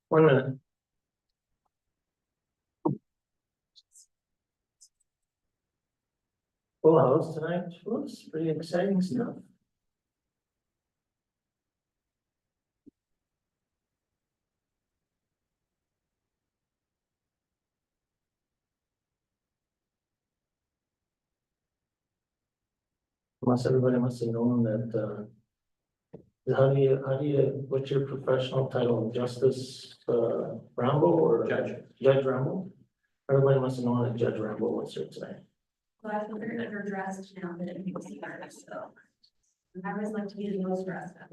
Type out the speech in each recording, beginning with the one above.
1 minute. Full house tonight. Looks pretty exciting stuff. Everybody must have known that. What's your professional title? Justice Rambo or Judge. Judge Rambo? Everybody must have known that Judge Rambo was here today. Well, I feel very underdressed now that it makes me nervous, so. I always like to be the most dressed up.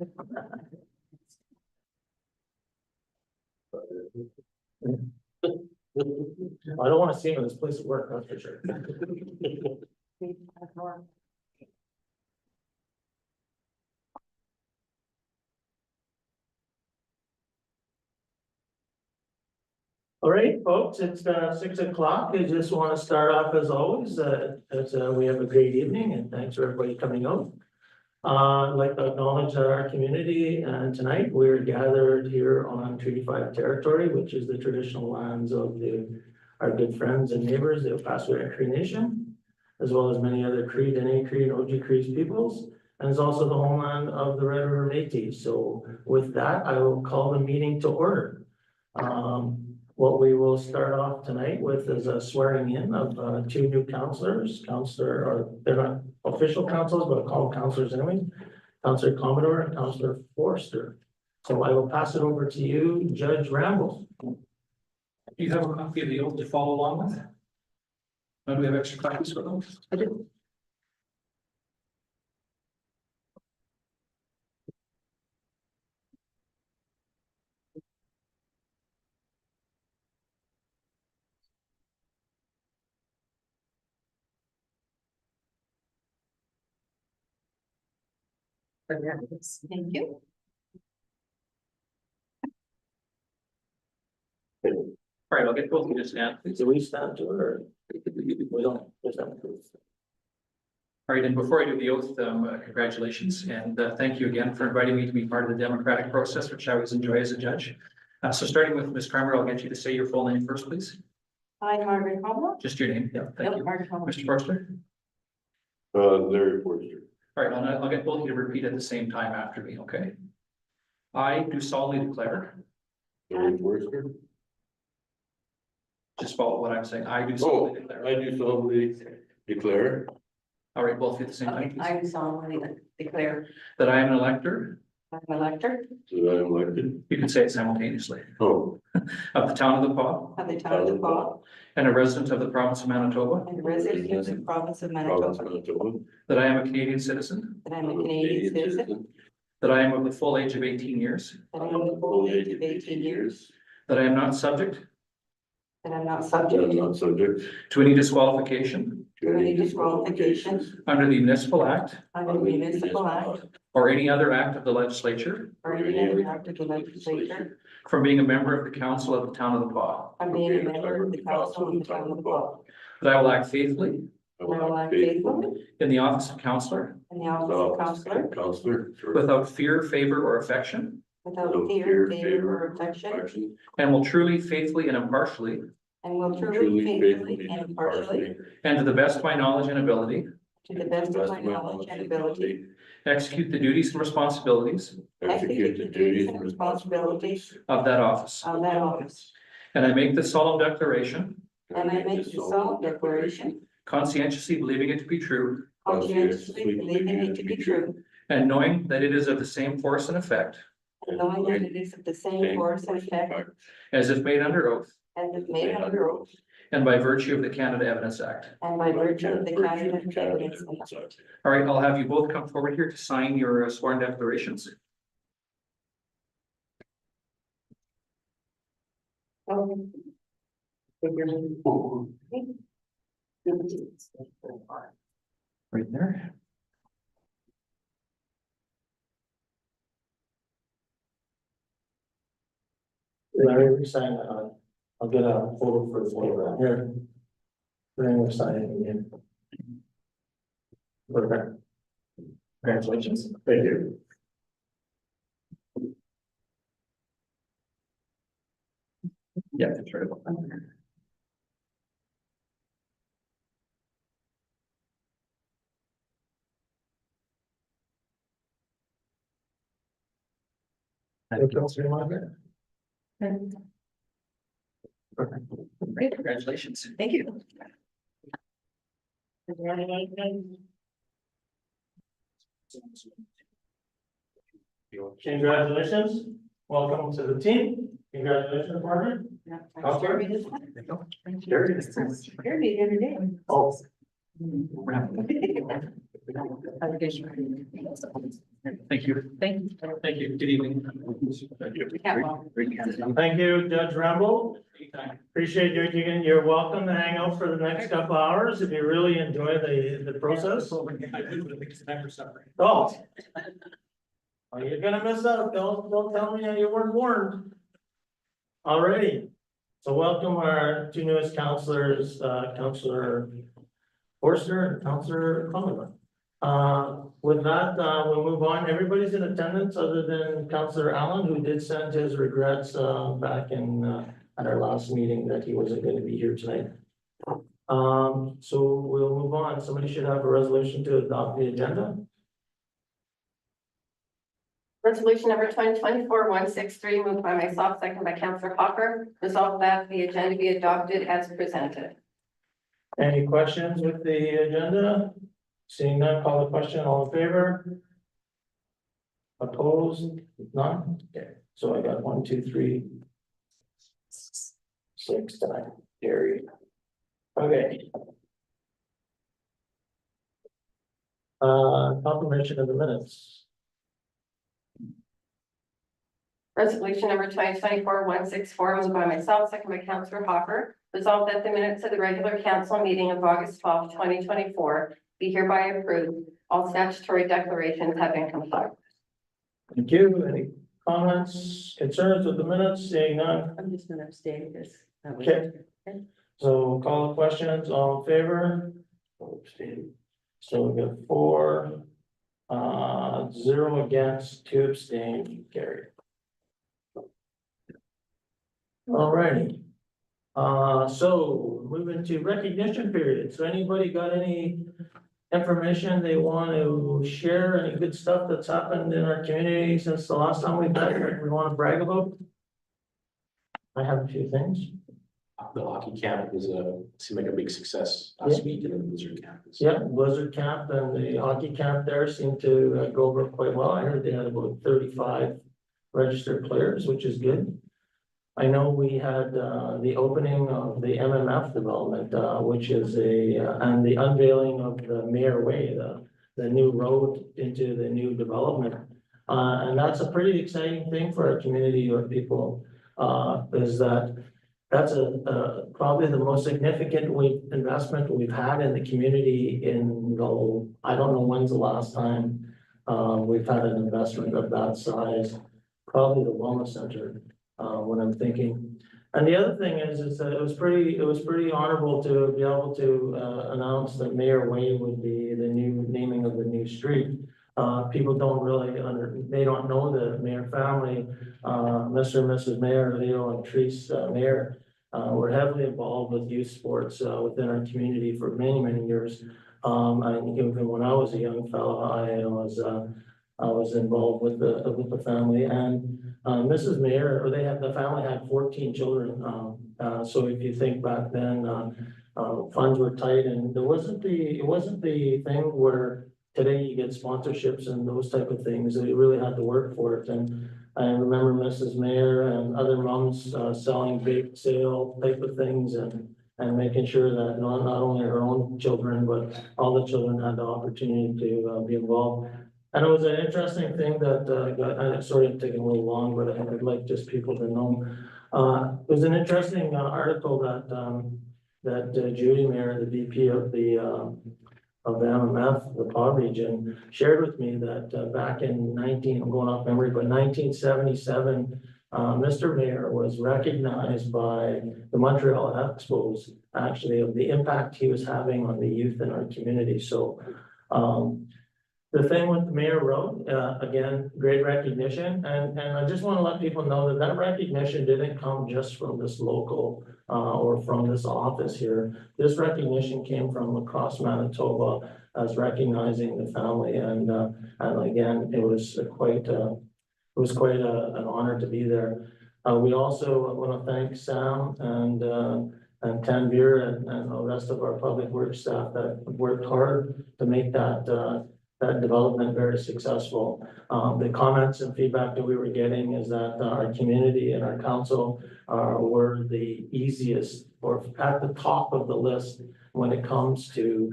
I don't want to see him in this place of work, that's for sure. All right, folks, it's 6 o'clock. I just want to start off as always, as we have a great evening and thanks for everybody coming out. I'd like to acknowledge our community, and tonight we're gathered here on Treaty 5 territory, which is the traditional lands of our good friends and neighbors, the Opaskwayak Cree Nation, as well as many other Cree, Dene Cree, and Oji-Cree peoples, and it's also the homeland of the Red River Métis. So with that, I will call the meeting to order. What we will start off tonight with is a swearing in of 2 new counselors. Or they're not official councils, but I'll call them counselors anyway. Counselor Commodore and Counselor Forster. So I will pass it over to you, Judge Rambo. Do you have a copy of the oath to follow along with? Or do we have extra copies for those? I do. Thank you. All right, I'll get both of you to stand, please. Do we stand to it or? We don't. There's no proof. All right, and before I do the oath, congratulations and thank you again for inviting me to be part of the democratic process, which I always enjoy as a judge. So starting with Ms. Kramer, I'll get you to say your full name first, please. Hi, Margaret Combo. Just your name. Yeah, thank you. Margaret Combo. Mr. Forster. Larry Forster. All right, I'll get both of you to repeat at the same time after me, okay? I do solemnly declare, Larry Forster. just follow what I'm saying. I do Oh, solemnly declare. I do solemnly declare All right, both of you at the same time, please. I do solemnly declare That I am an elector, I'm an elector that I am elected, you can say it simultaneously, oh, of the town of the Paw of the town of the Paw and a resident of the province of Manitoba, and a resident of the province of province of Manitoba, Manitoba. that I am a Canadian citizen, that I'm a Canadian citizen, that I am of the full age of 18 years, that I'm of the full age of 18 years, that I am not subject that I'm not That I'm subject not subject to any disqualification to any disqualifications under the Municipal Act under the Municipal Act or any other act of the legislature or any other act of the legislature, from being a member of the council of the town of the Paw, I'm being a member of the council of the town of the Paw. that I will act faithfully I I will act faithfully in the office of councillor in the office of councillor Counselor. without fear, favor, or affection, without fear, favor, or affection, and will truly, faithfully, and impartially, and will truly, faithfully, and impartially, and to the best of my knowledge and ability, to the best of my knowledge and ability, execute the duties and responsibilities execute the duties and responsibilities of that office. of that office. And I make the solemn declaration, And I make the solemn declaration, conscientiously believing it to be true, conscientiously believing it to be true, and knowing that it is of the same force and effect and knowing that it is of the same force and effect as if made under oath as if made under oath, and by virtue of the Canada Evidence Act. and by virtue of the Canada Evidence Act. All right, I'll have you both come forward here to sign your sworn declarations. Right there. Larry, sign, I'll get a photo for the photo here. Larry, we're signing again. Perfect. Congratulations. Thank you. Yeah, that's right. Great, congratulations. Thank you. Congratulations, welcome to the team, congratulations, Margaret. Jeremy the other day. Oh. Thank you. Thank you. Thank you. Good evening. Thank you, Judge Rambo. Appreciate you're welcome to hang out for the next couple hours if you really enjoy the process. Oh. Oh, you're gonna miss out, don't tell me you weren't warned. Alrighty, so welcome our two newest counselors, Counselor Forster and Counselor Conover. With that, we'll move on. Everybody's in attendance other than Counselor Allen, who did send his regrets back in at our last meeting that he wasn't going to be here tonight. So we'll move on. Somebody should have a resolution to adopt the agenda. Resolution number 2024-163, moved by myself, second by Councillor Hopper. Resolved that the agenda be adopted as presented. Any questions with the agenda? Seeing none, call the question. All in favor? Opposed? None? Okay, so I got 1, 2, 3, 6 tonight. Carried. Okay. Confirmation of the minutes. Resolution number 2024-164, moved by myself, second by Councillor Hopper. Resolved that the minutes of the regular council meeting of August 12, 2024 be hereby approved. All statutory declarations have been complied. Thank you. Any comments, concerns with the minutes? Seeing none. I'm just gonna abstain because. Okay. So call the questions. All in favor? Abstain. So we got 4, 0 against, 2 abstain, carried. Alrighty. So moving to recognition period. So anybody got any information they want to share? Any good stuff that's happened in our community since the last time we met, that we want to brag about? I have a few things. The hockey camp was seemed like a big success last week in the Blizzard campus. Yeah, Blizzard Camp and the hockey camp there seemed to go over quite well. I heard they had about 35 registered players, which is good. I know we had the opening of the MMF development, which is and the unveiling of the Mayor Way, the new road into the new development. And that's a pretty exciting thing for our community of people, is that's probably the most significant investment we've had in the community in the, I don't know when's the last time we've had an investment of that size, probably the wellness center. When I'm thinking, and the other thing is that it was pretty honorable to be able to announce that Mayor Way would be the new naming of the new street. People don't really they don't know the Mayor family, Mr. and Mrs. Mayor, Leo and Therese Mayor, were heavily involved with youth sports within our community for many years. And even when I was a young fellow, I was involved with the family, and Mrs. Mayor, or the family had 14 children. So if you think back then, funds were tight, and it wasn't the thing where today you get sponsorships and those type of things. You really had to work for it. And I remember Mrs. Mayor and other moms selling bake sale type of things and making sure that not only her own children, but all the children had the opportunity to be involved. And it was an interesting thing that I'm sorry I'm taking a little long, but I would like just people to know. It was an interesting article that Judy Mayer, the VP of the MMF, the PAW region, shared with me that back in I'm going off memory, but 1977, Mr. Mayor was recognized by the Montreal Expos, actually, of the impact he was having on the youth in our community. So The thing with the Mayor Road, again, great recognition, and I just want to let people know that that recognition didn't come just from this local or from this office here. This recognition came from across Manitoba as recognizing the family, and again, it was quite an honor to be there. We also want to thank Sam and Tanvir and the rest of our public works staff that worked hard to make that development very successful. The comments and feedback that we were getting is that our community and our council were the easiest or at the top of the list when it comes to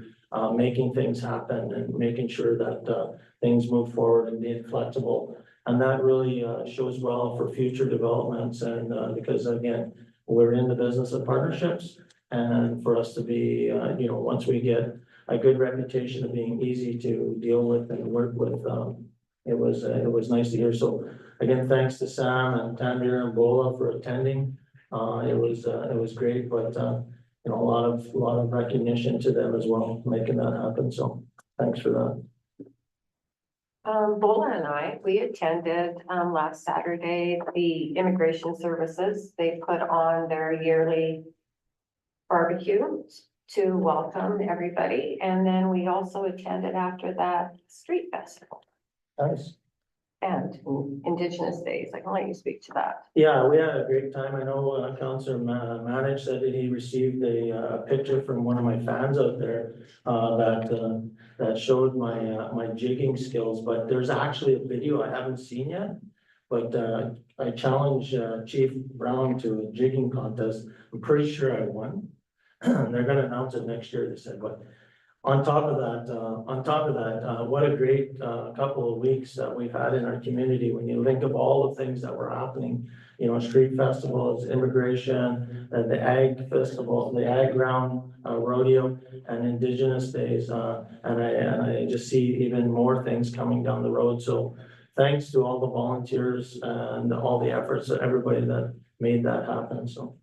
making things happen and making sure that things move forward and being flexible. And that really shows well for future developments, and because again, we're in the business of partnerships, and for us to be, once we get a good reputation of being easy to deal with and work with, it was nice to hear. So again, thanks to Sam and Tanvir and Bola for attending. It was great, but a lot of recognition to them as well, making that happen. So thanks for that. Bola and we attended, last Saturday, the Immigration Services. They put on their yearly barbecue to welcome everybody. And then we also attended after that street festival Nice. and Indigenous Days. I can let you speak to that. Yeah, we had a great time. I know Councillor Manich said that he received a picture from one of my fans out there that showed my jigging skills, but there's actually a video I haven't seen yet. But I challenged Chief Brown to a jigging contest. I'm pretty sure I won. They're gonna announce it next year, they said, but on top of that, what a great couple of weeks that we've had in our community. When you think of all the things that were happening, street festivals, immigration, the ag festival, the ag ground rodeo, and Indigenous Days, and I just see even more things coming down the road. So thanks to all the volunteers and all the efforts of everybody that made that happen. So.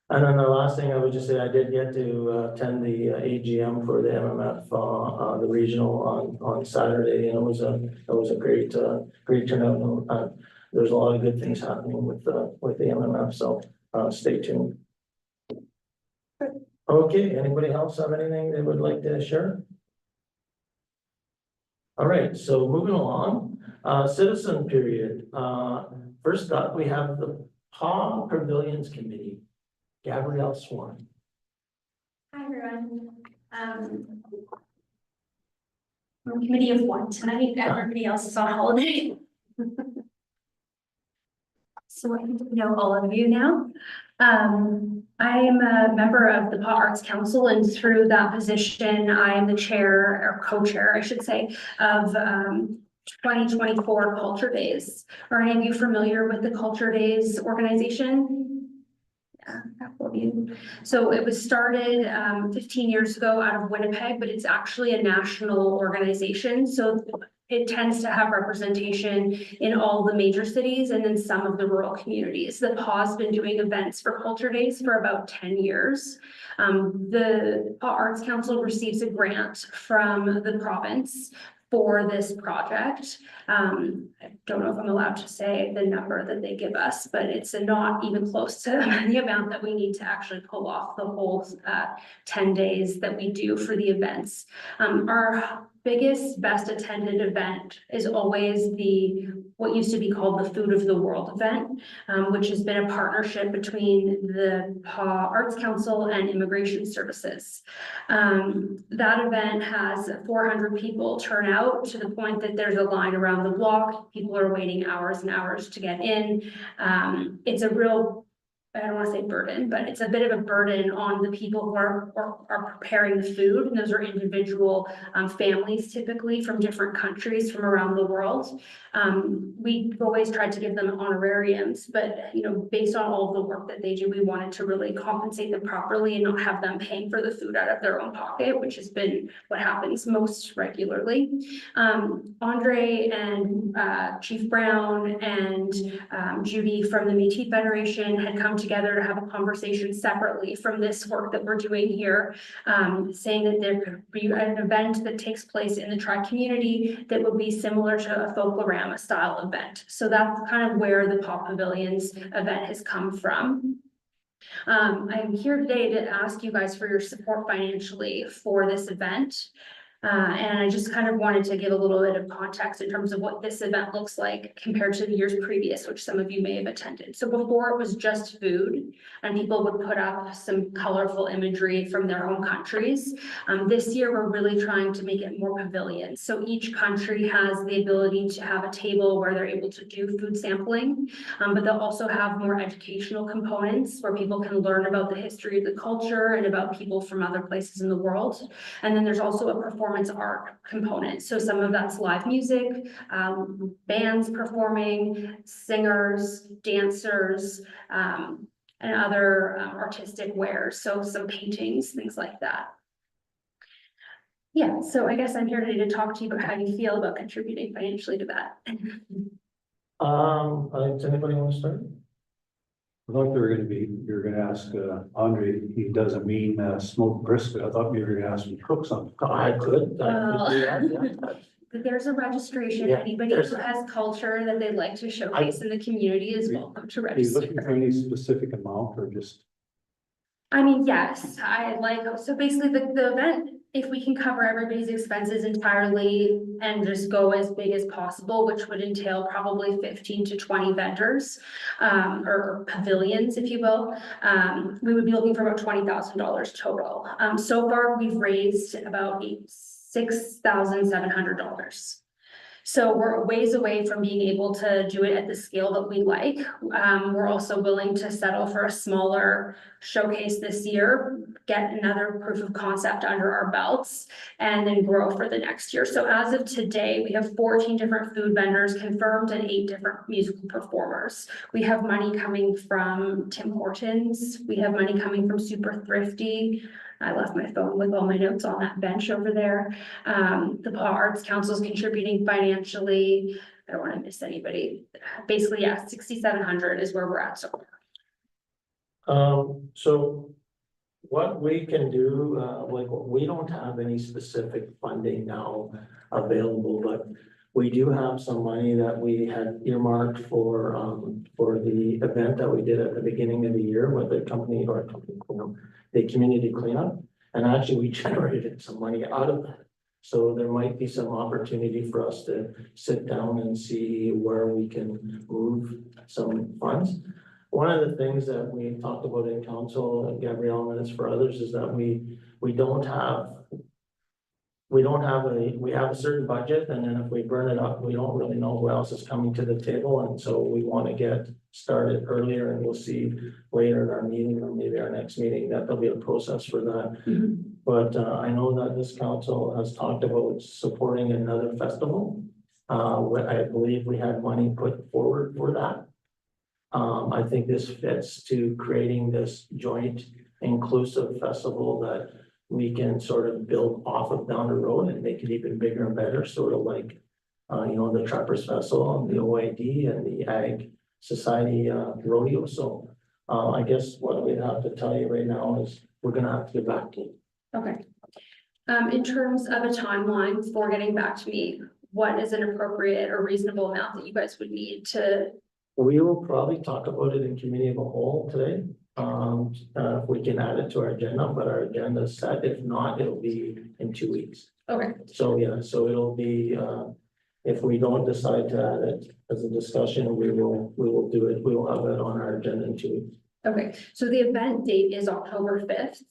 And then the last thing I would just say, I did get to attend the AGM for the MMF, the regional on Saturday, and it was a great turnout. There's a lot of good things happening with the MMF, so stay tuned. Okay, anybody else have anything they would like to share? All right, so moving along, citizen period. First up, we have the PAW Pavilions Committee. Gabrielle Swan. Hi, everyone. We're a committee of one tonight. Everybody else is on holiday. So I know all of you now. I am a member of the PAW Arts Council, and through that position, I am the chair or co-chair, I should say, of 2024 Culture Days. Are any of you familiar with the Culture Days organization? So it was started 15 years ago out of Winnipeg, but it's actually a national organization. So it tends to have representation in all the major cities and then some of the rural communities. The PAW's been doing events for Culture Days for about 10 years. The PAW Arts Council receives a grant from the province for this project. I don't know if I'm allowed to say the number that they give us, but it's not even close to the amount that we need to actually pull off the whole 10 days that we do for the events. Our biggest, best attended event is always what used to be called the Food of the World event, which has been a partnership between the PAW Arts Council and Immigration Services. That event has 400 people turn out, to the point that there's a line around the block. People are waiting hours and hours to get in. It's a real, I don't want to say burden, but it's a bit of a burden on the people who are preparing the food. And those are individual families, typically from different countries from around the world. We've always tried to give them honorariums, but based on all of the work that they do, we wanted to really compensate them properly and not have them paying for the food out of their own pocket, which has been what happens most regularly. Andre and Chief Brown and Judy from the Métis Federation had come together to have a conversation separately from this work that we're doing here. Saying that there could be an event that takes place in the tri-community that would be similar to a Folklorama style event. So that's kind of where the Pop Pavilions event has come from. I'm here today to ask you guys for your support financially for this event. And I just kind of wanted to give a little bit of context in terms of what this event looks like compared to the years previous, which some of you may have attended. So before it was just food and people would put up some colorful imagery from their own countries. This year, we're really trying to make it more pavilions. So each country has the ability to have a table where they're able to do food sampling, but they'll also have more educational components where people can learn about the history of the culture and about people from other places in the world. And then there's also a performance art component. So some of that's live music, bands performing, singers, dancers, and other artistic wares. So some paintings, things like that. Yeah, so I guess I'm here today to talk to you about how you feel about contributing financially to that. Does anybody want to start? I thought you're gonna ask Andre, he doesn't mean smoked brisket. I thought maybe you were gonna ask him to cook something. I could. Well- Yeah. There's a registration. Yeah, Anybody there's- who has culture that they'd like to showcase in the community is welcome to Are you looking for register. any specific amount or just? I mean, yes, I like, so basically the event, if we can cover everybody's expenses entirely and just go as big as possible, which would entail probably 15 to 20 vendors, or pavilions, if you will, we would be looking for about $20,000 total. So far, we've raised about $6,700. So we're a ways away from being able to do it at the scale that we like. We're also willing to settle for a smaller showcase this year, get another proof of concept under our belts, and then grow for the next year. So as of today, we have 14 different food vendors confirmed and 8 different musical performers. We have money coming from Tim Hortons. We have money coming from Super Thrifty. I left my phone with all my notes on that bench over there. The Paw Arts Council is contributing financially. I don't want to miss anybody. Basically, yeah, 6,700 is where we're at so far. So what we can do, like, we don't have any specific funding now available, but we do have some money that we had earmarked for the event that we did at the beginning of the year with the the community cleanup. And actually, we generated some money out of that. So there might be some opportunity for us to sit down and see where we can move some funds. One of the things that we talked about in council, Gabrielle, and it's for others, is that we have a certain budget, and then if we burn it up, we don't really know who else is coming to the table, and so we want to get started earlier, and we'll see later in our meeting, or maybe our next meeting, that there'll be a process for that. But I know that this council has talked about supporting another festival. I believe we had money put forward for that. I think this fits to creating this joint inclusive festival that we can sort of build off of down the road and make it even bigger and better, sort of like, the Trappers Festival and the OID and the Ag Society rodeo. So I guess what we'd have to tell you right now is we're gonna have to get back to you. Okay. In terms of a timeline for getting back to me, what is an appropriate or reasonable amount that you guys would need to? We will probably talk about it in committee of a whole today. If we can add it to our agenda, but our agenda is set. If not, it'll be in 2 weeks. Okay, So, yeah, so it'll be, if we don't decide to add it as a discussion, we will do it. We will have it on our agenda in 2 weeks. okay. So the event date is October 5th.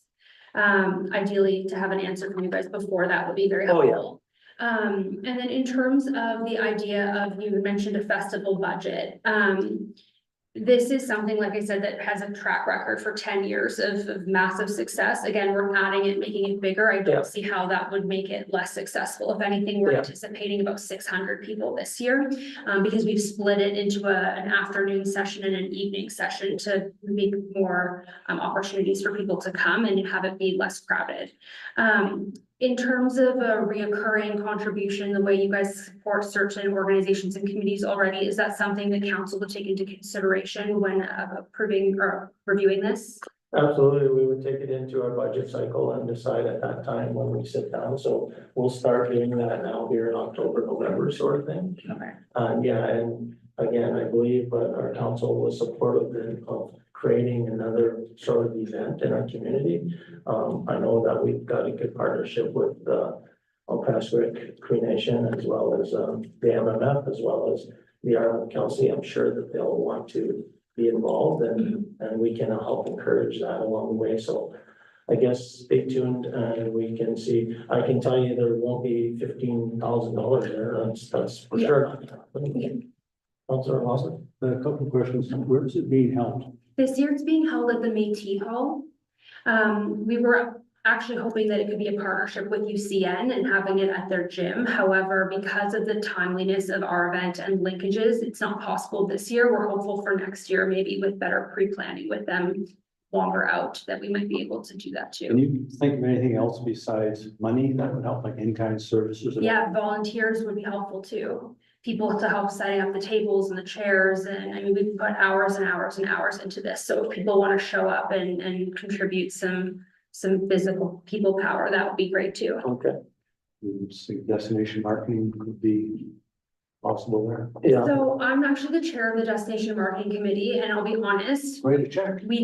Ideally, to have an answer from you guys before that would be very Oh, yeah. helpful. And then in terms of the idea of, you mentioned a festival budget. This is something, like I said, that has a track record for 10 years of massive success. Again, we're adding it, making it bigger. I Yeah. don't see how that would make it less successful. If anything, we're Yeah. anticipating about 600 people this year, because we've split it into an afternoon session and an evening session to make more opportunities for people to come and have it be less crowded. In terms of a reoccurring contribution, the way you guys support certain organizations and committees already, is that something that council would take into consideration when approving or reviewing this? Absolutely, we would take it into our budget cycle and decide at that time when we sit down, so we'll start doing that now here in October, November sort of thing. Okay. Yeah, and again, I believe, our council was supportive of creating another sort of event in our community. I know that we've got a good partnership with, Opaskwayak Cree Nation, as well as, the MMF, as well as the Island Kelsey. I'm sure that they'll want to be involved, and we can help encourage that along the way, so I guess stay tuned and we can see. I can tell you there won't be $15,000 there, that's for Yeah. sure not gonna happen. Yeah. Councilor Lawson? A couple of questions. Where is it being held? This year it's being held at the Métis Hall. We were actually hoping that it could be a partnership with UCN and having it at their gym. However, because of the timeliness of our event and linkages, it's not possible this year. We're hopeful for next year, maybe with better pre-planning with them longer out, that we might be able to do that Can too. you think of anything else besides money that would help, like in-kind services? Yeah, volunteers would be helpful too. People to help setting up the tables and the chairs, and I mean, we've put hours and hours and hours into this. So if people want to show up and contribute some physical people power, that would be great too. Okay, Destination marketing could be possible there. yeah, So I'm actually the chair of the Destination Marketing Committee, and I'll be honest, Write a check. I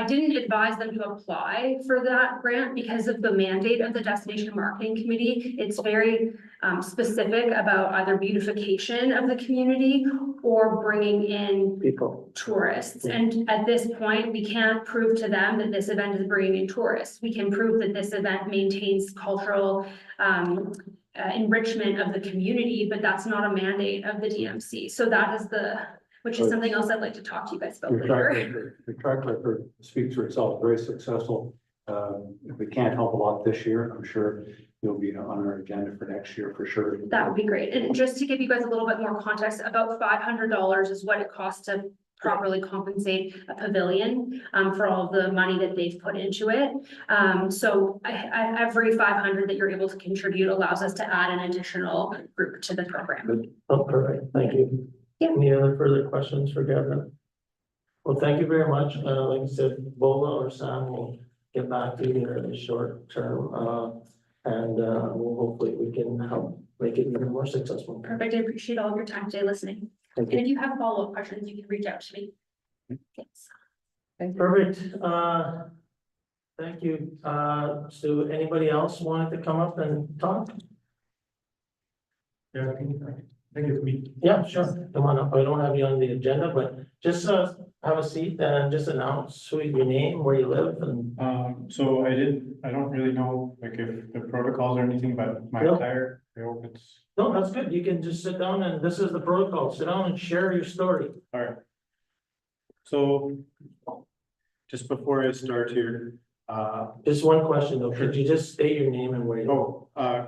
didn't advise them to apply for that grant because of the mandate of the Destination Marketing Committee. It's very specific about either beautification of the community or bringing in people, tourists. And at this point, we can't prove to them that this event is bringing in tourists. We can prove that this event maintains cultural enrichment of the community, but that's not a mandate of the DMC. So that is which is something else I'd like to talk to you guys about later. Your track record speaks for itself, very successful. If we can't help a lot this year, I'm sure you'll be on our agenda for next year for sure. That would be great. And just to give you guys a little bit more context, about $500 is what it costs to properly compensate a pavilion for all of the money that they've put into it. So every 500 that you're able to contribute allows us to add an additional group to the program. oh, perfect, thank you. Yeah. Any other further questions for Gavin? Well, thank you very much, like I said, Bola or Sam will get back to you here in the short term, and we'll hopefully we can help make it even more successful. Perfect. I appreciate all of your time today listening. Thank And you. if you have follow-up questions, you can reach out to me. Thanks. Perfect, thank you, so anybody else wanted to come up and talk? Yeah, thank you for me. Yeah, sure, come on up, I don't have you on the agenda, but just have a seat and just announce who your name, where you live, and So I don't really know, like, if the protocols or anything, but my No. attire, I hope it's, no, that's good, you can just sit down and this is the protocol, sit down and share your story. all right. So, just before I start here, Just one question though, could you just state your name and where you live?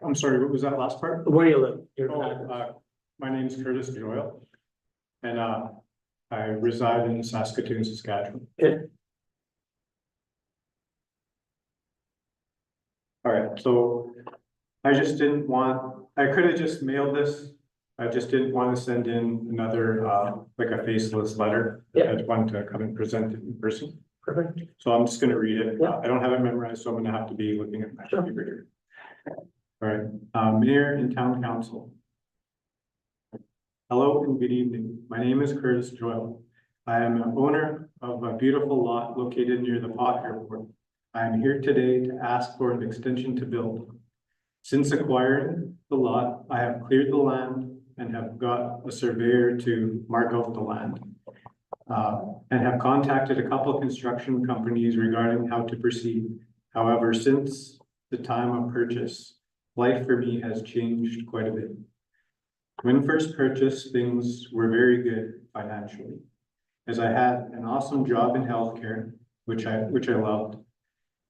I'm sorry, what was that last part? Where you live, your Oh, address. my name is Curtis Joyle. And, I reside in Saskatoon, Saskatchewan. Okay. All right, so I just didn't want, I could have just mailed this. I just didn't want to send in another, like a faceless letter. Yeah. I just wanted to come and present it in person. Perfect, So I'm just gonna read it. Yeah. I don't have it memorized, so I'm gonna have to be looking at my Sure. paper here. All right, Mayor and Town Council. Hello and good evening. My name is Curtis Joyle. I am an owner of a beautiful lot located near the Pot Airport. I am here today to ask for an extension to build. Since acquiring the lot, I have cleared the land and have got a surveyor to mark out the land. And have contacted a couple of construction companies regarding how to proceed. However, since the time of purchase, life for me has changed quite a bit. When first purchased, things were very good financially, as I had an awesome job in healthcare, which I loved.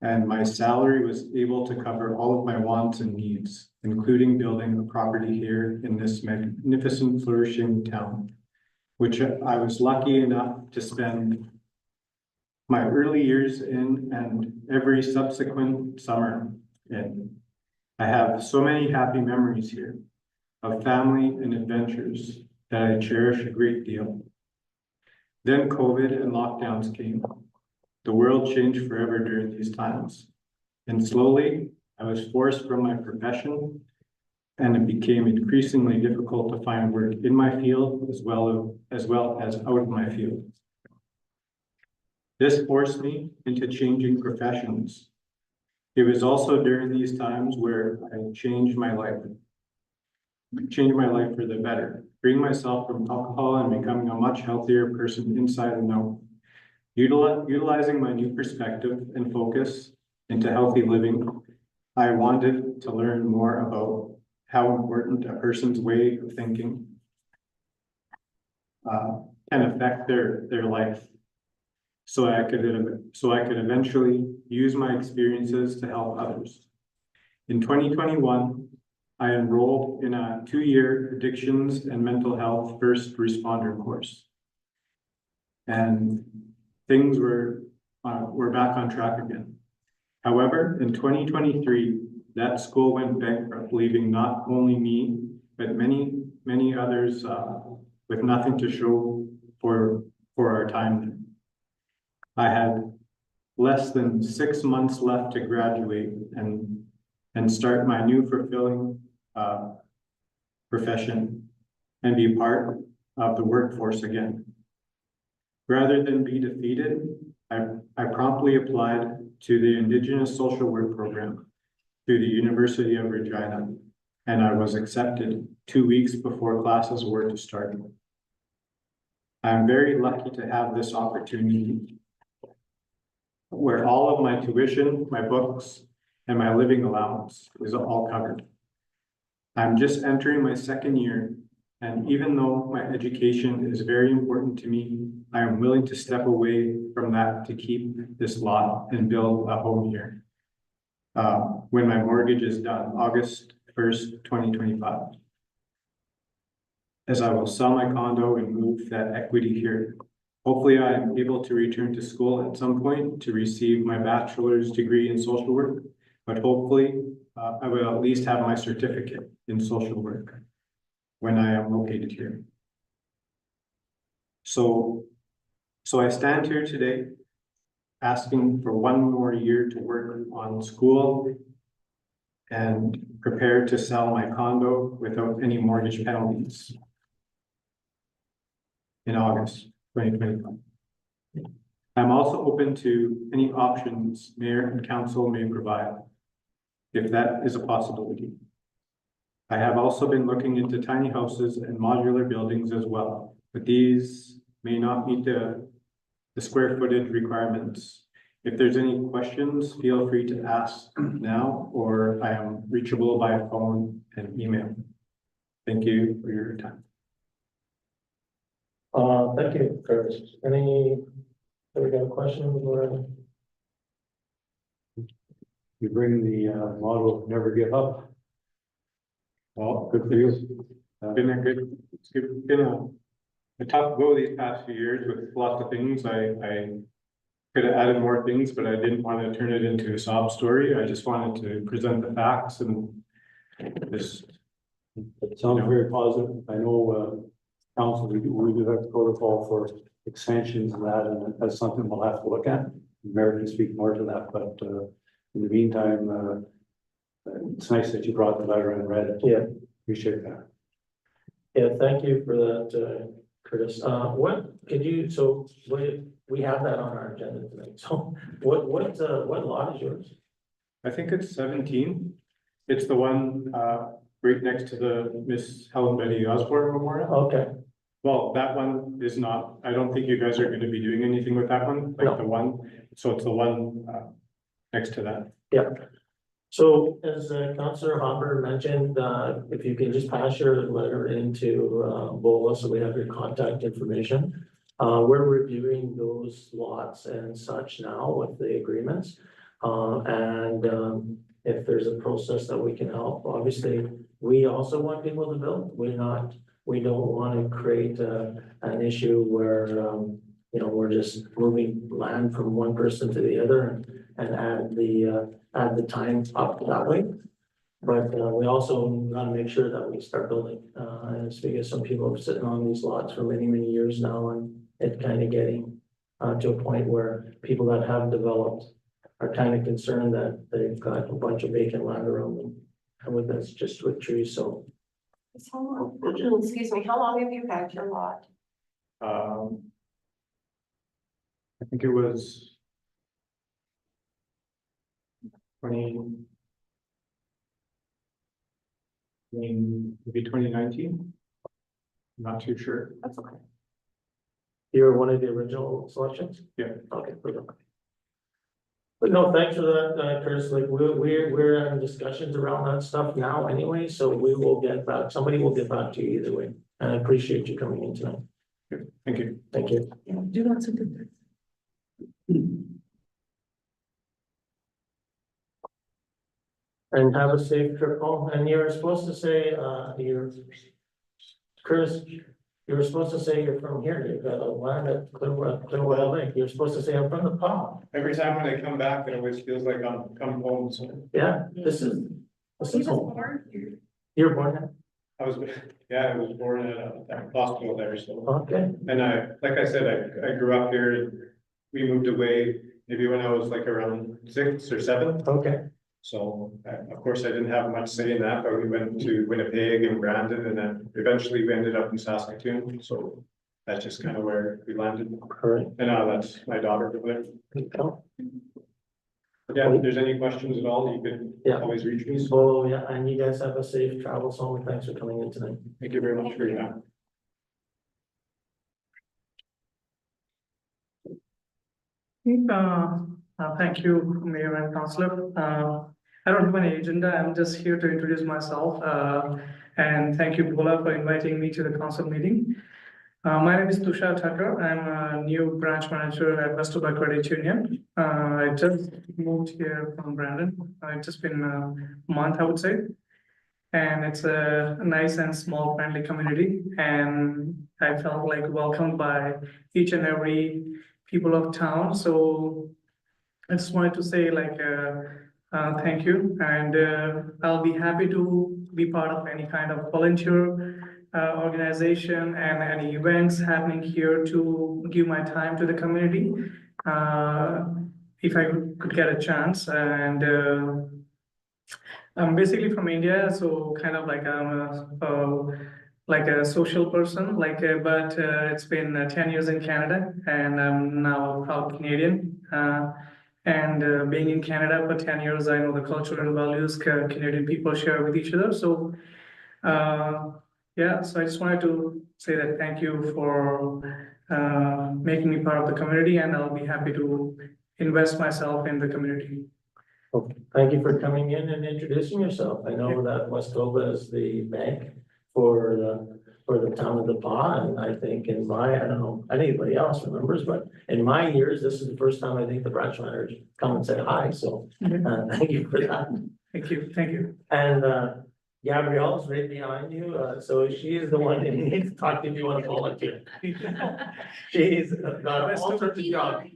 And my salary was able to cover all of my wants and needs, including building a property here in this magnificent flourishing town, which I was lucky enough to spend my early years in, and every subsequent summer And I have so many happy memories here of family and adventures that I cherish a great deal. Then COVID and lockdowns came. The world changed forever during these times. And slowly, I was forced from my profession, and it became increasingly difficult to find work in my field as well as out of my field. This forced me into changing professions. It was also during these times where I changed my life for the better, freeing myself from alcohol and becoming a much healthier person inside and out. Utilizing my new perspective and focus into healthy living, I wanted to learn more about how important a person's way of thinking can affect their life. So I could eventually use my experiences to help others. In 2021, I enrolled in a 2-year addictions and mental health first responder course. And things were back on track again. However, in 2023, that school went bankrupt, leaving not only me, but many others with nothing to show for our time there. I had less than 6 months left to graduate and start my new fulfilling profession and be part of the workforce again. Rather than be defeated, I promptly applied to the Indigenous Social Work Program through the University of Regina, and I was accepted 2 weeks before classes were to start. I'm very lucky to have this opportunity where all of my tuition, my books, and my living allowance is all covered. I'm just entering my 2nd year, and even though my education is very important to me, I am willing to step away from that to keep this lot and build a home here. When my mortgage is done, August 1st, 2025. As I will sell my condo and move that equity here. Hopefully I am able to return to school at some point to receive my bachelor's degree in social work, but hopefully I will at least have my certificate in social work when I am located here. So I stand here today asking for 1 more year to work on school and prepare to sell my condo without any mortgage penalties in August 2025. I'm also open to any options mayor and council may provide, if that is a possibility. I have also been looking into tiny houses and modular buildings as well, but these may not meet the square footage requirements. If there's any questions, feel free to ask now, or I am reachable by phone and email. Thank you for your time. Thank you, Curtis. We got a question? You bring the model, never give up. Well, good for you. It's been a tough go these past few years with lots of things. I could have added more things, but I didn't want to turn it into a sob story. I just wanted to present the facts and this. It sounds very positive. I know council, we do have protocol for extensions and that, and that's something we'll have to look at. Mayor can speak more to that, but in the meantime, it's nice that you brought the letter and read it. Yeah. Appreciate that. Yeah, thank you for that, Curtis. We have that on our agenda tonight. So what lot is yours? I think it's 17. It's the one right next to the Miss Helen Betty Osborne Memorial. Okay. Well, that one is not, I don't think you guys are going to be doing anything with that one, like No. the one, so it's the one next to that. Yeah. So as Councillor Hopper mentioned, if you can just pass your letter into BOLA, so we have your contact information. We're reviewing those lots and such now with the agreements. If there's a process that we can help, obviously, we also want people to build. We don't want to create an issue where you know, we're just moving land from one person to the other and add the time up that way. But we also gotta make sure that we start building, and it's because some people are sitting on these lots for many, many years now, and it's kind of getting to a point where people that have developed are kind of concerned that they've got a bunch of vacant land around them, and with that's just with trees, so. How long, excuse me, how long have you had your lot? I think it was 2019. Not too sure. That's okay. You're one of the original selections? Yeah. Okay, perfect. But no, thanks for that, Curtis, like, we're having discussions around that stuff now anyway, so we will get back, somebody will get back to you either way. And I appreciate you coming in tonight, Thank you. thank you. Do you want something? And have a safe trip home, and you're supposed to say, Curtis, you were supposed to say you're from here, you've got a land at Clearwater Lake, you're supposed to say I'm from the pond. Every time when I come back, it always feels like I'm come home, so Yeah, this is home. You're born here? I was, yeah, I was born at a hospital there, so. Okay, And like I said, I grew up here and we moved away maybe when I was like around 6 or 7. okay, So, of course, I didn't have much say in that, but we went to Winnipeg and Brandon, and then eventually we ended up in Saskatoon, so that's just kind of where we landed. correct. And now that's my daughter over there. But yeah, if there's any questions at all, you can Yeah. always reach me. So So, yeah, and you guys have a safe travels home, thanks for coming in tonight. thank you very much for your time. Thank you, Mayor and Councillor. I don't have any agenda. I'm just here to introduce myself. And thank you, Bola, for inviting me to the council meeting. My name is Tushar Thakur. I'm a new branch manager at Westover Credit Union. I just moved here from Brandon. It's just been a month, I would say. And it's a nice and small friendly community. And I felt like welcomed by each and every people of town. So I just wanted to say like, thank you. And I'll be happy to be part of any kind of volunteer organization and any events happening here to give my time to the community. If I could get a chance. And I'm basically from India, so kind of like I'm like a social person, like, but it's been 10 years in Canada and I'm now a proud Canadian. And being in Canada for 10 years, I know the cultural values Canadian people share with each other. So yeah, so I just wanted to say that thank you for making me part of the community, and I'll be happy to invest myself in the community. Okay, thank you for coming in and introducing yourself. I know that Westover is the bank for the town of the Pas, and I think in my, I don't know, anybody else remembers, but in my years, this is the first time I think the branch managers come and say hi, so thank you for that. Thank you, thank you. And Gabrielle is right behind you, so she is the one that you need to talk to if you want to volunteer. She's got all sorts of jobs.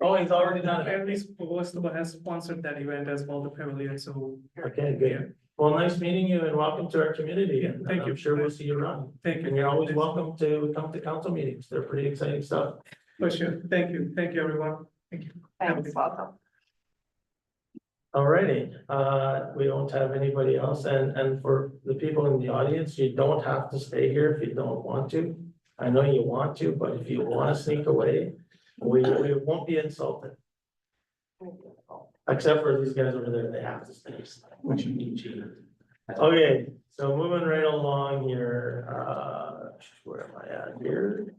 Oh, he's already done it. At least Westover has sponsored that event as well, the pavilion, so. Okay, good. Well, nice meeting you and welcome to our community, and Thank you. I'm sure we'll see you around. Thank you. And you're always welcome to come to council meetings. They're pretty exciting stuff. For sure. Thank you, everyone. Thank you. Thanks, welcome. Alrighty, we don't have anybody else, and for the people in the audience, you don't have to stay here if you don't want to. I know you want to, but if you want to sneak away, we won't be insulted. Except for these guys over there, they have to stay. Okay, so moving right along here, where am I at here?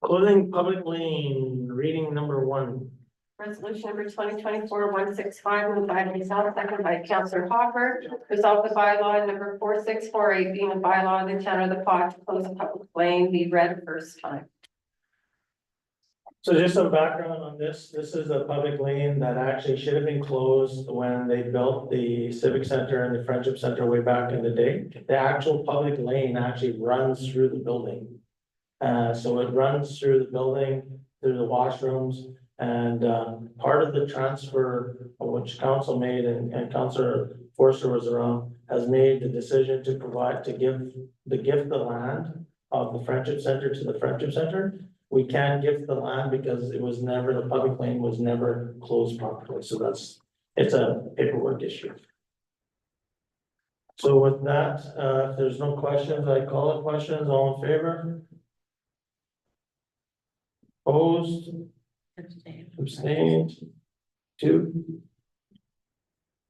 Clothing public lane, reading number 1. Resolution number 2024-165, moved by myself, second by Councillor Hopper. Resolve the bylaw number 4648 being a bylaw of the town of the Pas to close a public lane be read first time. So just some background on this. This is a public lane that actually should have been closed when they built the Civic Center and the Friendship Center way back in the day. The actual public lane actually runs through the building. So it runs through the building, through the washrooms. And part of the transfer, which council made and Councillor Forster was around, has made the decision to provide, to give the land of the Friendship Center to the Friendship Center. We can gift the land because it was never, the public lane was never closed properly. So it's a paperwork issue. So with that, if there's no questions, I call it questions. All in favor? Opposed? Abstained? Two?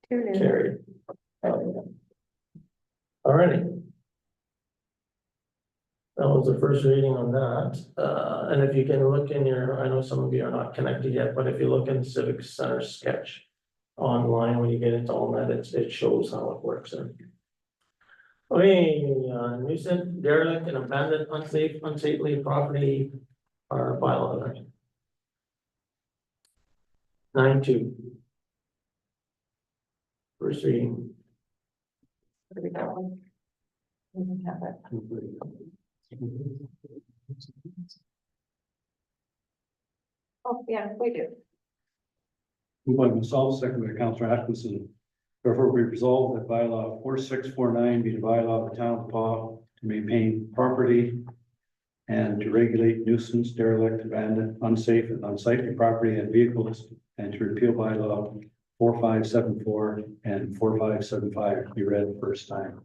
Carried. Alrighty. That was the first reading on that. And if you can look in your, I know some of you are not connected yet, but if you look in the Civic Center sketch online, when you get into all that, it shows how it works. Okay, nuisance, derelict and abandoned unsafely property are bylaw. 9.2. First reading. What do we got one? We don't have it. Oh, yeah, we do. Moved by myself, second by Councillor Atkinson. Therefore, we resolve that bylaw 4649 be the bylaw of the town of Paw to maintain property and to regulate nuisance, derelict, abandoned, unsafe and unsightly property and vehicles, and to repeal bylaw 4574 and 4575 be read the first time.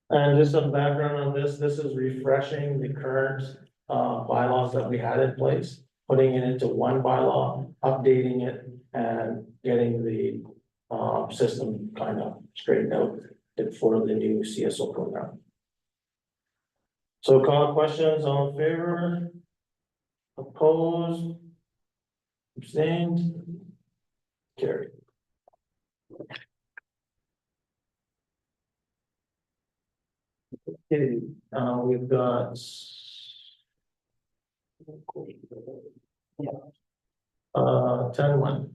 And just some background on this is refreshing the current bylaws that we had in place, putting it into one bylaw, updating it, and getting the system kind of straightened out for the new CSO program. So call questions, all in favor? Opposed? Abstained? Carried. Okay, we've got 10-1.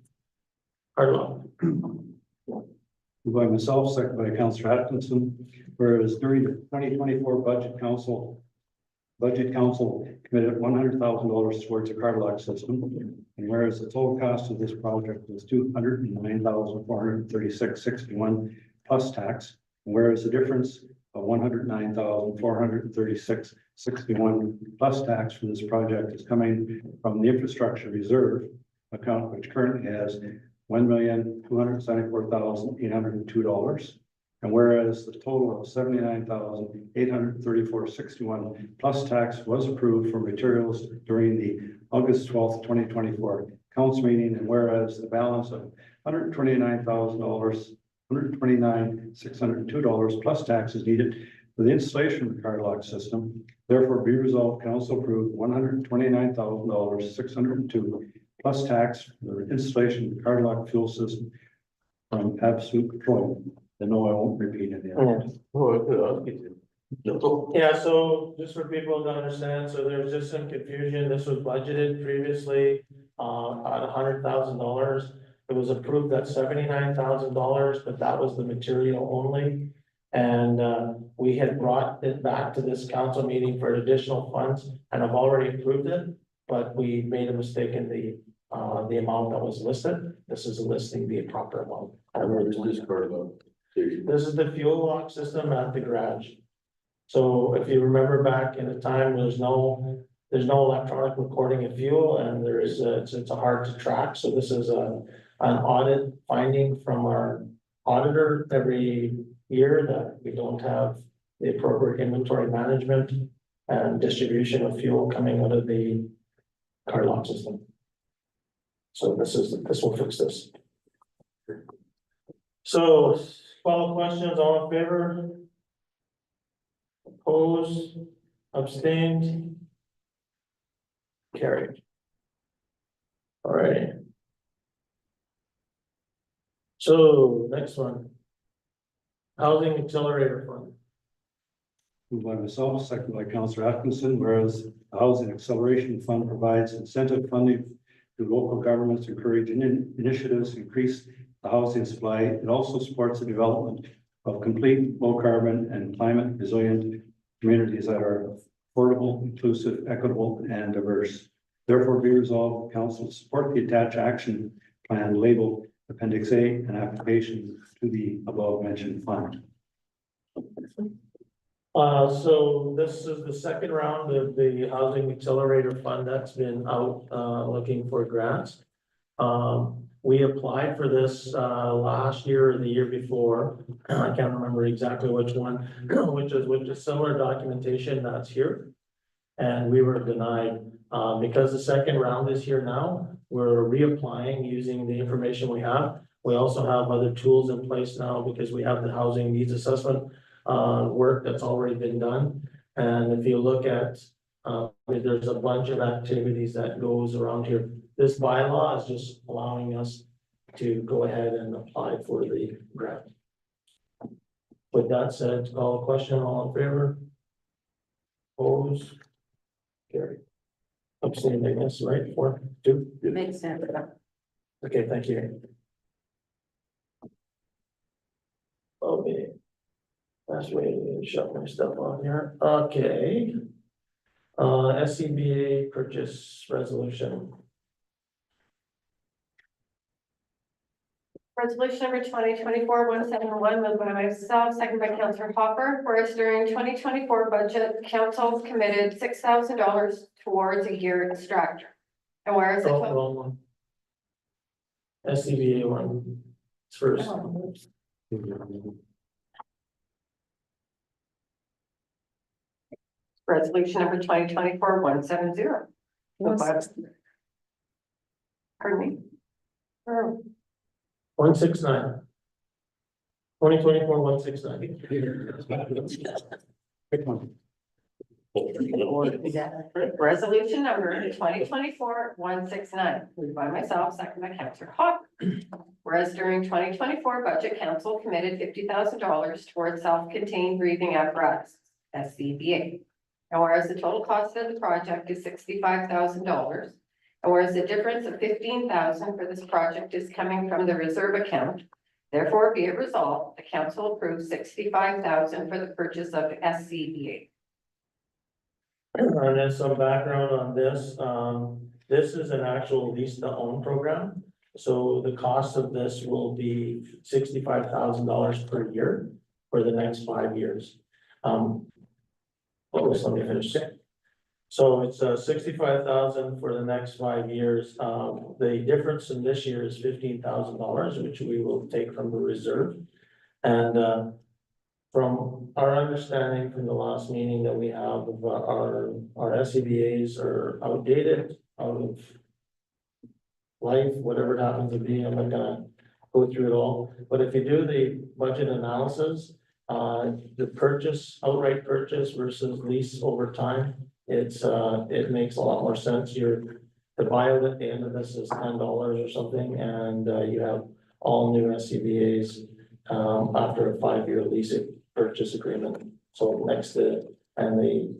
Carlo. Moved by myself, second by Councillor Atkinson, whereas during the 2024 budget council committed $100,000 towards a card lock system. And whereas the total cost of this project was $209,436.61 plus tax. And whereas the difference of $109,436.61 plus tax for this project is coming from the infrastructure reserve account, which currently has $1,274,802. And whereas the total of $79,834.61 plus tax was approved for materials during the August 12th, 2024 council meeting, and whereas the balance of $129,602 plus tax is needed for the installation of the card lock system, therefore be resolved, council approved $129,602 plus tax for the installation of the card lock fuel system from Absolute Petroleum. No, I won't repeat it. Yeah, so just for people to understand, so there's just some confusion. This was budgeted previously at $100,000. It was approved at $79,000, but that was the material only. And we had brought it back to this council meeting for additional funds and have already approved it, but we made a mistake in the amount that was listed. This is listing the proper amount. Where is this card lock? This is the fuel lock system at the garage. So if you remember back in the time, there's no electronic recording of fuel, and it's hard to track. So this is an audit finding from our auditor every year that we don't have the appropriate inventory management and distribution of fuel coming out of the card lock system. So this will fix this. So follow questions, all in favor? Opposed, abstained? Carried. All right. So next one. Housing Accelerator Fund. Moved by myself, second by Councillor Atkinson, whereas the Housing Acceleration Fund provides incentive funding to local governments to encourage initiatives to increase the housing supply. It also supports the development of complete low carbon and climate resilient communities that are affordable, inclusive, equitable, and diverse. Therefore, be resolved, council to support the attached action plan labeled Appendix A and application to the above mentioned fund. So this is the second round of the Housing Accelerator Fund that's been out, looking for grants. We applied for this, last year or the year before. I can't remember exactly which one, which is similar documentation that's here. And we were denied, because the second round is here now, we're reapplying using the information we have. We also have other tools in place now because we have the housing needs assessment work that's already been done. And if you look at, there's a bunch of activities that goes around here. This bylaw is just allowing us to go ahead and apply for the grant. With that said, call a question, all in favor? Opposed? Carried. Abstaining, I guess, right, 4-2? Makes sense. Okay, thank you. Okay. That's way to shut my stuff on here. Okay. SCBA purchase resolution. Resolution number 2024-171, moved by myself, second by Councillor Hopper, whereas during 2024 budget, council committed $6,000 towards a gear extractor. And whereas the Oh, total. wrong one. SCBA one. It's first. Resolution number 2024-170. Moved by- Pardon me. 169. 2024-169. Pick one. Resolution number 2024-169, moved by myself, second by Councillor Hopper. Whereas during 2024 budget, council committed $50,000 towards self-contained breathing apparatus, SCBA. And whereas the total cost of the project is $65,000, and whereas the difference of $15,000 for this project is coming from the reserve account, therefore be it resolved, the council approves $65,000 for the purchase of SCBA. And then some background on this, this is an actual lease to own program. So the cost of this will be $65,000 per year for the next 5 years. Let me finish. So it's $65,000 for the next 5 years. The difference in this year is $15,000, which we will take from the reserve. And from our understanding from the last meeting that we have, our SCBA's are outdated, out of life, whatever it happens to be. I'm not gonna go through it all, but if you do the budget analysis, the purchase, outright purchase versus lease over time, it makes a lot more sense. The buyout at the end of this is $10 or something, and you have all new SCBA's after a 5-year lease purchase agreement. So next to, and the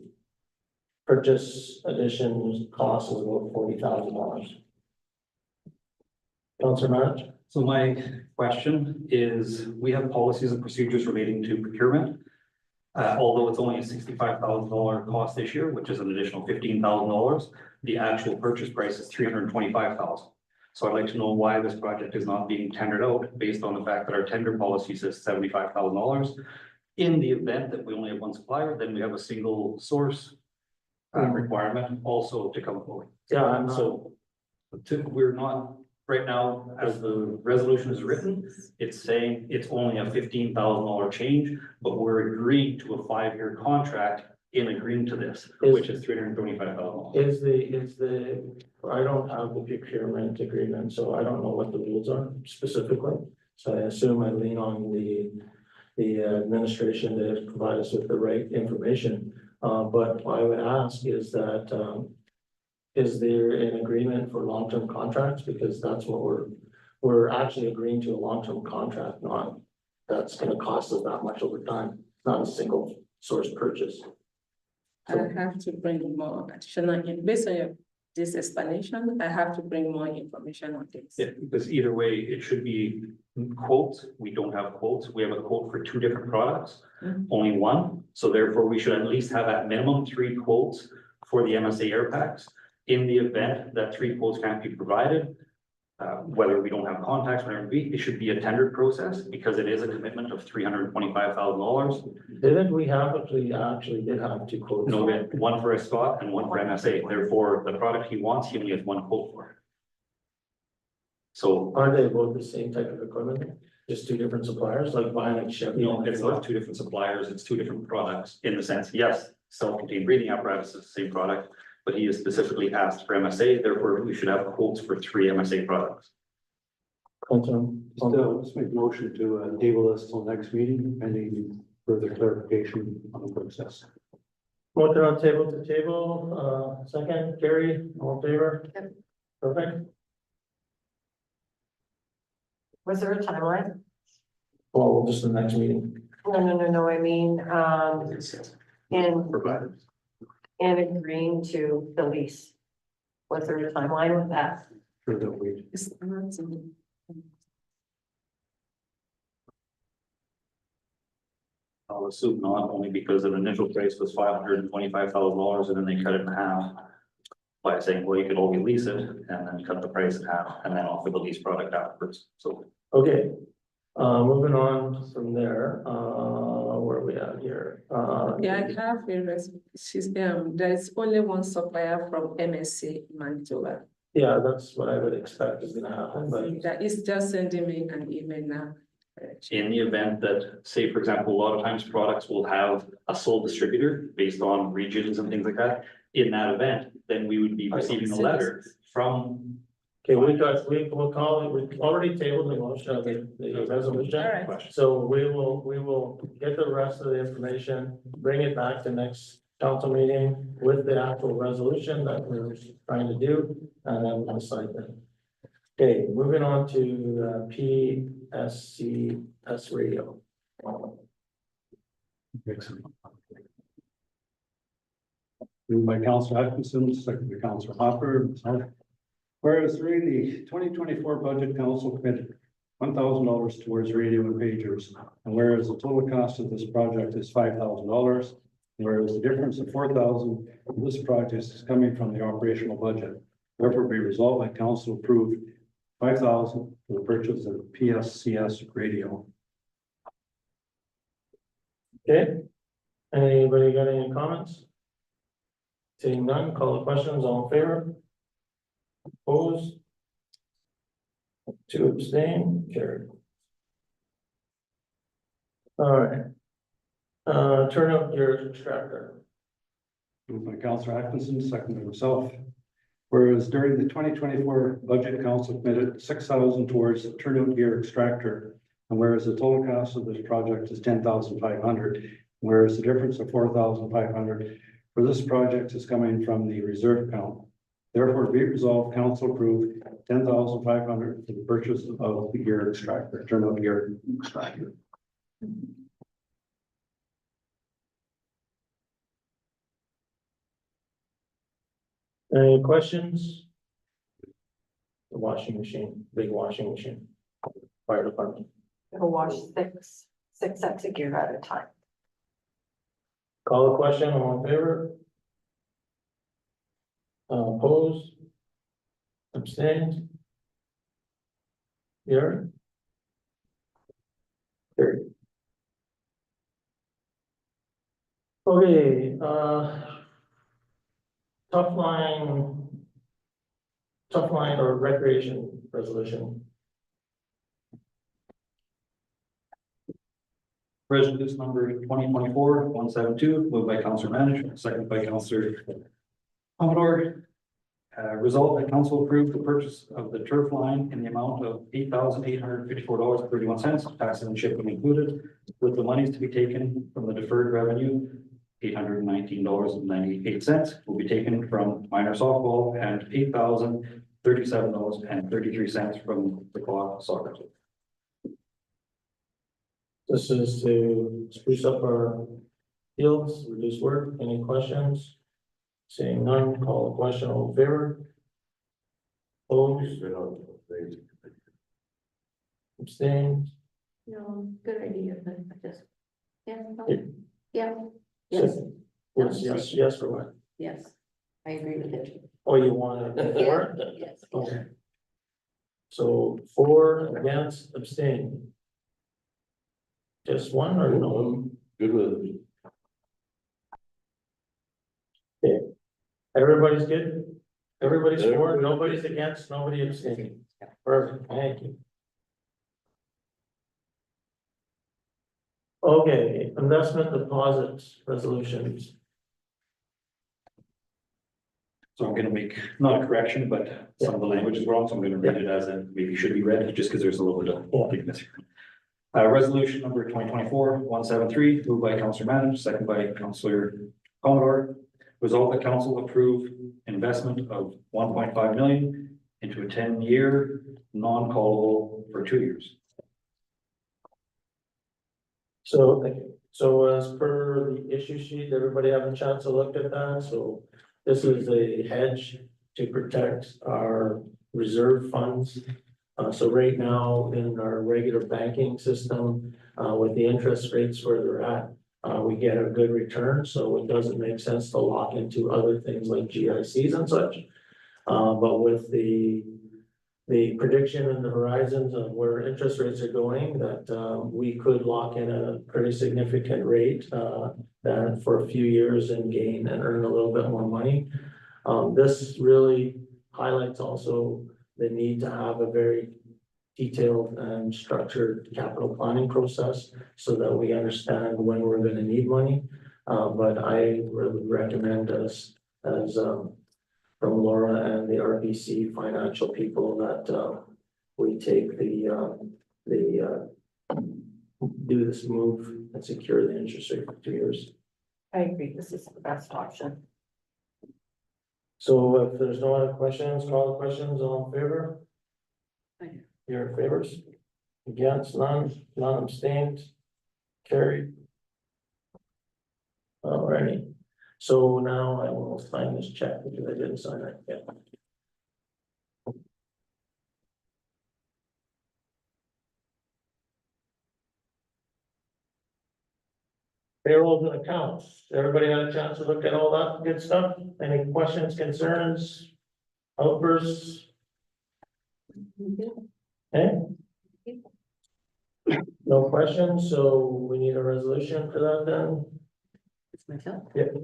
purchase addition cost is about $40,000. Councillor March? So my question is, we have policies and procedures relating to procurement. Although it's only a $65,000 cost this year, which is an additional $15,000, the actual purchase price is $325,000. So I'd like to know why this project is not being tendered out based on the fact that our tender policy says $75,000. In the event that we only have one supplier, then we have a single source requirement also to come forward. Yeah, and So we're not, right now, as the resolution is written, it's saying it's only a $15,000 change, but we're agreeing to a 5-year contract in agreeing to this, which is $335,000. is the, I don't have the procurement agreement, so I don't know what the rules are specifically. So I assume I lean on the administration to provide us with the right information. But I would ask is that, is there an agreement for long-term contracts? Because that's what we're actually agreeing to, a long-term contract, not that's gonna cost us that much over time, not a single source purchase. I have to bring more additional in based on your this explanation? I have to bring more information on this. Yeah, because either way, it should be quotes. We don't have quotes. We have a quote for two different products, only one. So therefore, we should at least have at minimum 3 quotes for the MSA air packs. In the event that 3 quotes can't be provided, whether we don't have contacts, whatever it be, it should be a tendered process because it is a commitment of $325,000. Didn't we actually did have 2 quotes? No, we had one for a Scott and one for MSA. Therefore, the product he wants, he only has 1 quote for. So, Aren't they both the same type of equipment? Just 2 different suppliers, like buying like Chevy? no, it's not 2 different suppliers, it's 2 different products in the sense, yes, self-contained breathing apparatus is the same product, but he is specifically asked for MSA, therefore we should have quotes for 3 MSA products. Let's make a motion to table this till next meeting, pending further clarification on the process. Motion on table to table, second, Gary, all in favor? Yep. Perfect. Was there a timeline? Well, just the next meeting. No, I mean, in Provided. agreeing to the lease. Was there a timeline with that? For that we, It's not I'll assume not, only because the initial price was $525,000 and then they cut it in half. By saying, well, you could only lease it and then cut the price in half and then offer the lease product afterwards, so. Okay, moving on from there, where are we at here? Yeah, I have there's only one supplier from MSC Manitoba. Yeah, that's what I would expect is gonna happen, but That is just sending me an email now. In the event that, say, for example, a lot of times products will have a sole distributor based on regions and things like that. In that event, then we would be receiving a letter from. okay, we'll call it, we've already tabled the motion of the resolution. All right. So we will get the rest of the information, bring it back to next council meeting with the actual resolution that we're trying to do, and then we'll decide that. Okay, moving on to PSCS radio. excellent. Moved by Councilor Atkinson, second by Councilor Hopper. Whereas during the 2024 budget, council committed $1,000 towards radio and pagers. And whereas the total cost of this project is $5,000, whereas the difference of $4,000 of this project is coming from the operational budget. Therefore, be resolved that council approved $5,000 for the purchase of PSCS radio. Okay, anybody got any comments? Seeing none, call the questions, all in favor? Opposed? 2 abstain, carried. All right. Turn up your extractor. Moved by Councilor Atkinson, second by myself. Whereas during the 2024 budget, council committed $6,000 towards the turnout gear extractor. And whereas the total cost of this project is $10,500, whereas the difference of $4,500 for this project is coming from the reserve account. Therefore, be resolved, council approved $10,500 for the purchase of the gear extractor, turnout gear extractor. Any questions? The washing machine, big washing machine. Fire department. It'll wash 6 sets of gear at a time. Call the question, all in favor? Opposed? Abstained? Here. Carried. Okay, tough line or recreation resolution. Resolution number 2024-172, moved by Councilor Manager, second by Councilor Commodore. Resolved that council approved the purchase of the turf line in the amount of $8,854.31, taxes and shipping included, with the monies to be taken from the deferred revenue, $819.98 will be taken from minor softball and $8,037.33 from the clock soccer. This is to spruce up our fields, reduce work. Any questions? Seeing none, call the question, all in favor? Opposed, abstained? No, good idea, but I just. Yeah. Yeah. Yeah. Yes, Yes for what? yes, I agree with it. Oh, you want to, for? Yes. Okay. So for, against, abstain. Just one or no? Good with it. Everybody's good? Everybody's for, Everybody. nobody's against, nobody abstaining. Perfect, thank you. Okay, investment deposits resolutions. So I'm gonna make, not a correction, but some of the language is wrong, so I'm gonna read it as in, maybe should be read, just because there's a little bit of Yeah. thickness here. Resolution number 2024-173, moved by Councillor Manage, second by Councillor Commodore. Resolve that council approve investment of 1.5 million into a 10-year non-callable for 2 years. So, as per the issue sheet, everybody have a chance to look at that, so this is a hedge to protect our reserve funds. So right now, in our regular banking system, with the interest rates where they're at, we get a good return, so it doesn't make sense to lock into other things like GICs and such. But with the prediction and the horizons of where interest rates are going, that we could lock in a pretty significant rate that for a few years and gain and earn a little bit more money. This really highlights also the need to have a very detailed and structured capital planning process so that we understand when we're gonna need money. But I would recommend as from Laura and the RBC financial people that we take do this move and secure the interest rate for 2 years. I agree, this is the best option. So if there's no other questions, call the questions, all in favor? Aye. You're in favors? Against, none abstained, carried. Alrighty, so now I will sign this check because I didn't sign it yet. Payrolls and accounts, everybody had a chance to look at all that good stuff? Any questions, concerns, outbursts? Okay? No questions, so we need a resolution for that then? It's myself. Yep,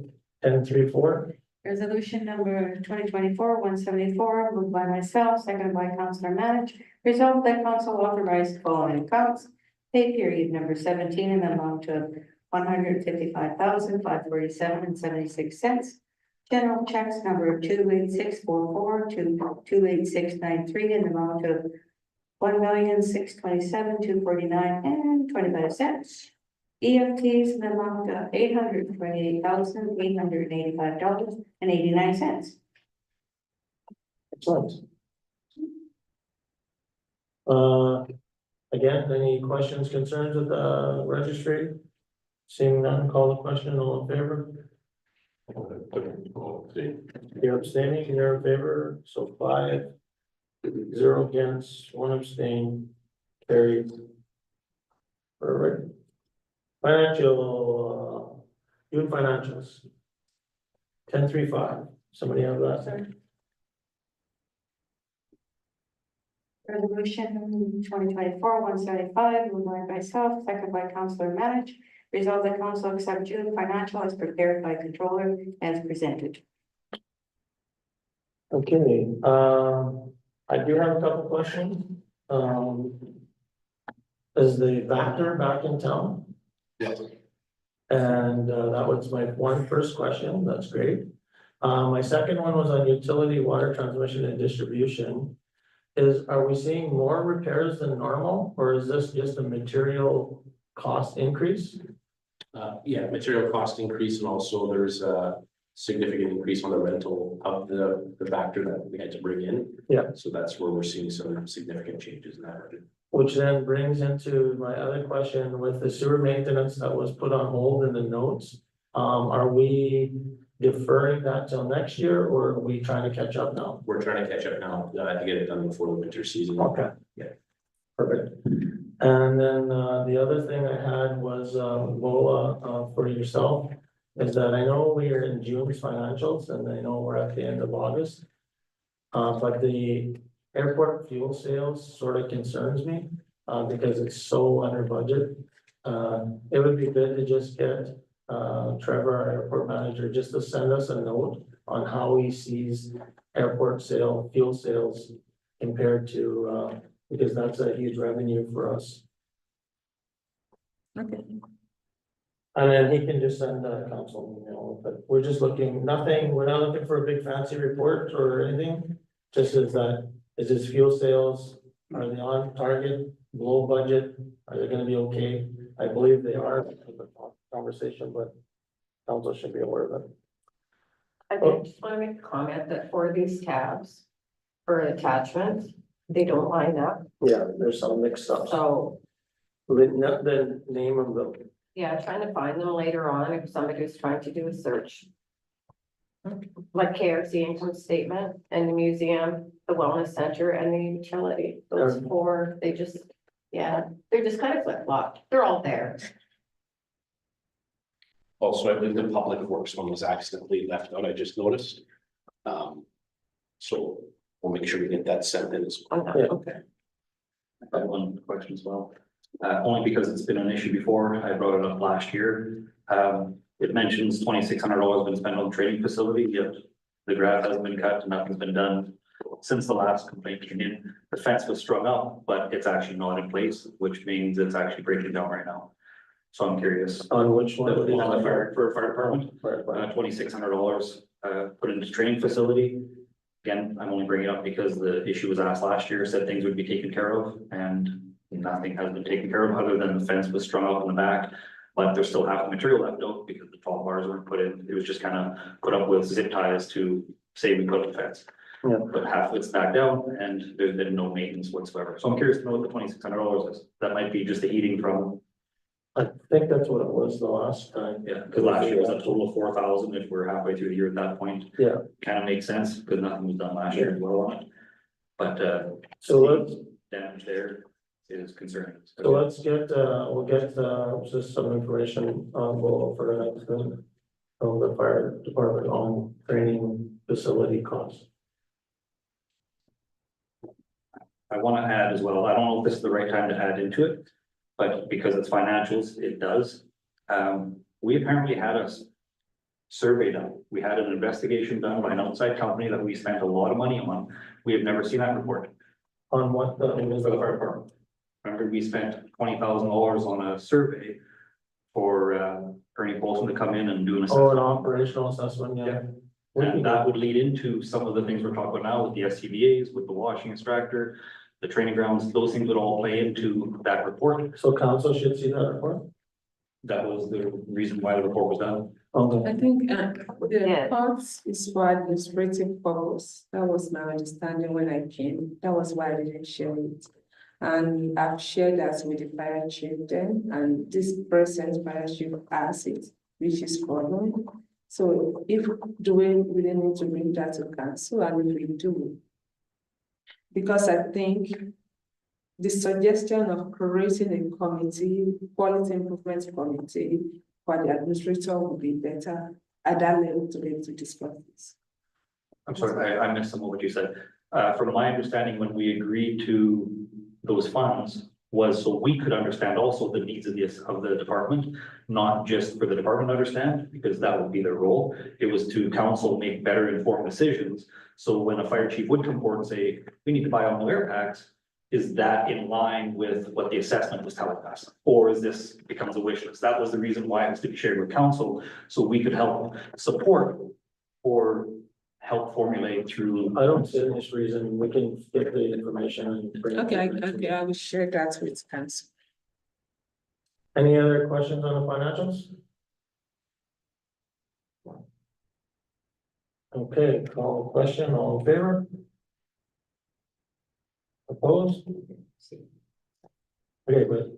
10-3-4. Resolution number 2024-174, moved by myself, seconded by Councillor Manage. Resolved that council authorize the following accounts. Pay period number 17 in the amount of 155,547.76. General checks number 28644 to 28693 in the amount of 1,627,249.25. EFTs in the amount of $828,885.89. Excellent. Again, any questions, concerns with the registry? Seeing none, call the question, all in favor? You're abstaining, you're in favor, so 5, 0 against, 1 abstain, carried. Perfect. Financial, youth financials. 10-3-5, somebody have that? Resolution 2024-175, moved by myself, seconded by Councillor Manage. Resolve that council accept June financial as prepared by controller as presented. Okay, I do have a couple questions. Is the Vector back in town? Yes. And that was my first question, that's great. My second one was on utility, water transmission and distribution. Are we seeing more repairs than normal, or is this just a material cost increase? Yeah, material cost increase, and also there's a significant increase on the rental of the factor that we had to bring in. Yeah. So that's where we're seeing some significant changes in that. Which then brings into my other question with the sewer maintenance that was put on hold in the notes. Are we deferring that till next year, or are we trying to catch up now? We're trying to catch up now, to get it done before the winter season. Okay. Yeah. Perfect. And then, the other thing I had was, Lola, for yourself, is that I know we are in June's financials, and I know we're at the end of August. But the airport fuel sales sort of concerns me, because it's so under budget. It would be good to just get, Trevor, our airport manager, just to send us a note on how he sees airport fuel sales compared to, because that's a huge revenue for us. Okay. And then he can just send a council email, but we're just looking, we're not looking for a big fancy report or anything. Just is this fuel sales, are they on target, below budget, are they gonna be okay? I believe they are, conversation, but council should be aware of it. I did just want to make a comment that for these tabs or attachments, they don't line up. Yeah, there's some mixed up. So, The name of the, yeah, trying to find them later on if somebody was trying to do a search. Like KRC income statement and the museum, the wellness center and the utility. Those four, they just, yeah, they're just kind of flip flopped. They're all there. Also, I believe the public works one was accidentally left out, I just noticed. So we'll make sure we get that sent in as well. Okay. I have one question as well. Only because it's been an issue before. I brought it up last year. It mentions $2,600 been spent on the training facility, yet the grass hasn't been cut and nothing's been done since the last complaint came in. The fence was strung up, but it's actually not in place, which means it's actually breaking down right now. So I'm curious. on which one? On the fire department, Fire department. $2,600 put into training facility. Again, I'm only bringing it up because the issue was asked last year, said things would be taken care of, and nothing has been taken care of other than the fence was strung up in the back. But there's still half the material left out because the tall bars weren't put in. It was just kind of put up with zip ties to say we put up the fence. Yeah. But half of it's back down and there's been no maintenance whatsoever. So I'm curious to know what the $2,600 is. That might be just the heating from. I think that's what it was the last time. Yeah, because last year was a total of 4,000. If we're halfway through the year at that point. Yeah. Kind of makes sense because nothing was done last year as well on it. But So let's, damage there is concerning. so let's get, we'll get, just some information on, for the next thing. From the fire department on training facility costs. I want to add as well, I don't know if this is the right time to add into it, but because it's financials, it does. We apparently had a survey done. We had an investigation done by an outside company that we spent a lot of money on. We have never seen that report. On what the, For the fire department. Remember, we spent $20,000 on a survey for Ernie Bolton to come in and do an assessment. an operational assessment, yeah. And that would lead into some of the things we're talking about now with the SCBA's, with the washing extractor, the training grounds, those things would all play into that report. So council should see that report? That was the reason why the report was done. Okay. I think the Yeah. parts is for administrative purpose. That was my understanding when I came. That was why I didn't share it. And I've shared that with the fire chief then, and this present fire chief has it, which is Gordon. So if do we really need to bring that to council, and if we do. Because I think the suggestion of creating a committee, quality improvement committee for the administrator would be better at that level to be able to discuss this. I'm sorry, I missed some of what you said. From my understanding, when we agreed to those funds was so we could understand also the needs of the department, not just for the department to understand, because that would be their role. It was to council make better informed decisions. So when a fire chief would come forward and say, we need to buy all new air packs, is that in line with what the assessment was telling us? Or is this becomes a wish list? That was the reason why it was to be shared with council, so we could help support or help formulate through. I don't see any reason, we can get the information and bring it. Okay, I will share that with council. Any other questions on the financials? Okay, call the question, all in favor? Opposed? Okay, but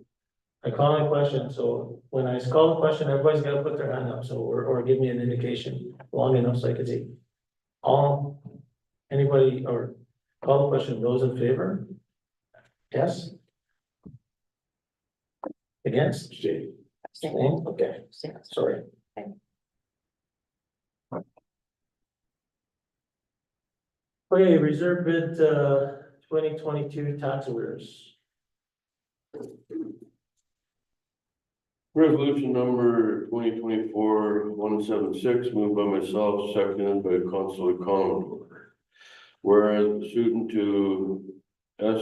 I call a question, so when I call a question, everybody's gotta put their hand up, so, or give me an indication long enough so I can see. All, anybody, or call the question, those in favor? Yes? Against? Abstain? Okay, sorry. Okay, reserve bid, 2022 tax arrears. Resolution number 2024-176, moved by myself, seconded by Councilor Commodore. Whereas pursuant to S.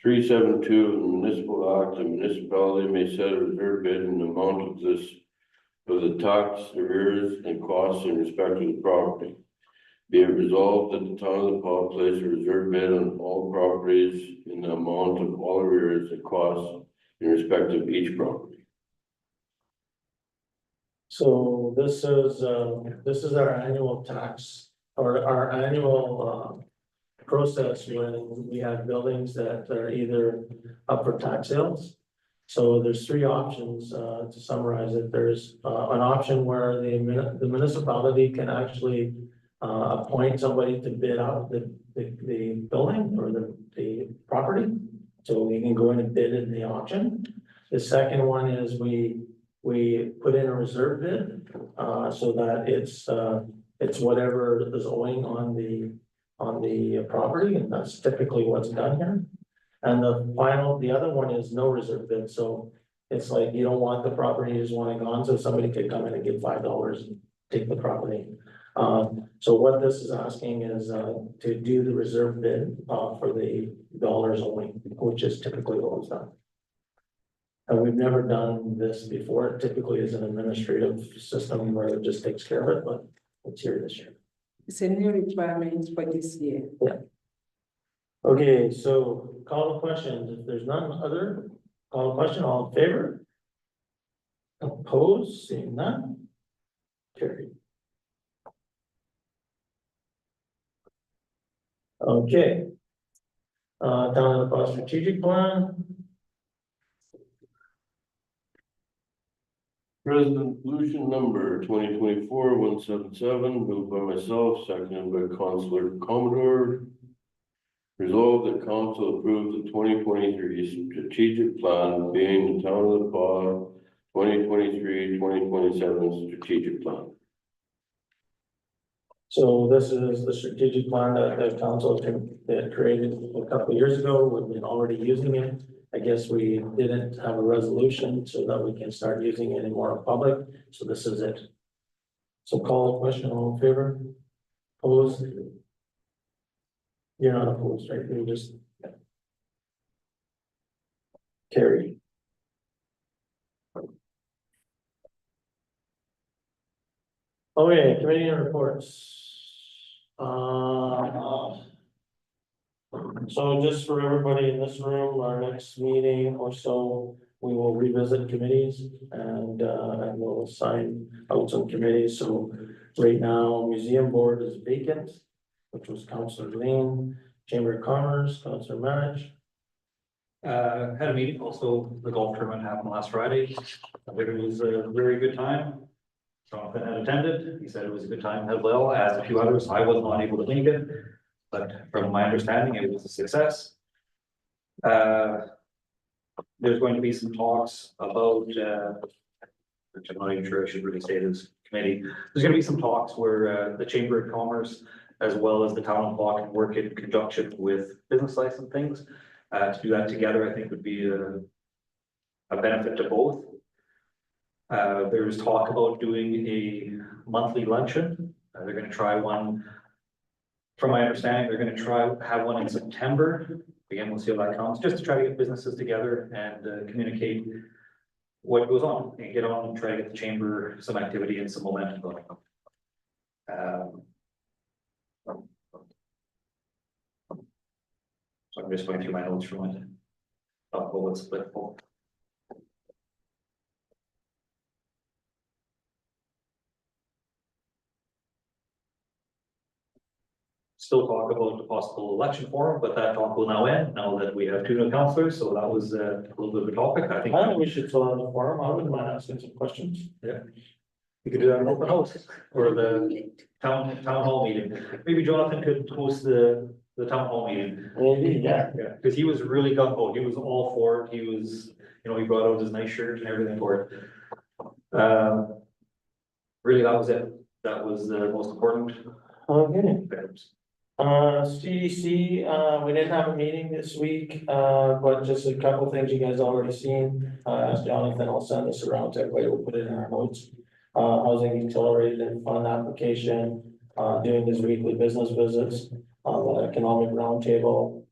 372 Municipal Act, the municipality may set a reserve bid in the amount of this for the tax arrears and costs in respect of the property. Be it resolved that the town of the Paw place a reserve bid on all properties in the amount of all arrears and costs in respect of each property. So this is our annual tax, or our annual, process when we have buildings that are either up for tax sales. So there's three options, to summarize it. There's, an option where the municipality can actually, appoint somebody to bid out the building or the property. So we can go in and bid in the auction. The second one is we put in a reserve bid, so that it's whatever is owing on the property, and that's typically what's done here. And the other one is no reserve bid, so it's like you don't want the property, you just want it gone, so somebody could come in and give $5 and take the property. So what this is asking is to do the reserve bid for the dollars only, which is typically what was done. And we've never done this before. It typically is an administrative system where it just takes care of it, but it's here this year. It's a new requirement for this year. Okay, so call the question. If there's none other, call the question. All in favor? Opposed? Seeing none? Carried. Okay. Town of the Paw strategic plan. Resolution number 2024-177, moved by myself, seconded by Councilor Commodore. Resolved that council approves the 2023 strategic plan being the town of the Paw 2023-2027 strategic plan. So this is the strategic plan that the council that created a couple of years ago. We've been already using it. I guess we didn't have a resolution so that we can start using it more in public. So this is it. So call the question, all in favor? Opposed? You're not opposed, right? You just carry. Okay, committee reports. So just for everybody in this room, our next meeting or so, we will revisit committees and we'll assign out some committees. So right now, museum board is vacant, which was Councilor Lane, Chamber of Commerce, Councilor Manich. Had a meeting, also the golf tournament happened last Friday. I think it was a very good time. Jonathan had attended, he said it was a good time as well as a few others. I was not able to make it, but from my understanding, it was a success. There's going to be some talks about, which I'm not even sure I should really say this committee. There's going to be some talks where the Chamber of Commerce as well as the town of Paw can work in conjunction with business license things. To do that together, I think would be a benefit to both. There's talk about doing a monthly luncheon. They're going to try one. From my understanding, they're going to have one in September. Again, we'll see how that comes, just to try to get businesses together and communicate what goes on and get on and try to get the chamber some activity and some momentum going. So I'm just going through my notes from it. What's applicable. still talk about the possible election for him, but that talk will now end, now that we have two new councillors, so that was a little bit of a topic, I think. I think we should fill out the forum. I wouldn't mind asking some questions. We could do that in open house, or the town hall meeting, maybe Jonathan could host the town hall meeting. Maybe, yeah. Yeah, because he was really gung ho, he was all for it, he was, you know, he brought out his nice shirt and everything for it. Really, that was it, that was the most important. Okay. items. CDC, we didn't have a meeting this week, but just a couple things you guys already seen. As Jonathan, I'll send this around to everybody, we'll put it in our notes. Housing accelerated and fund application, doing his weekly business visits, the economic roundtable.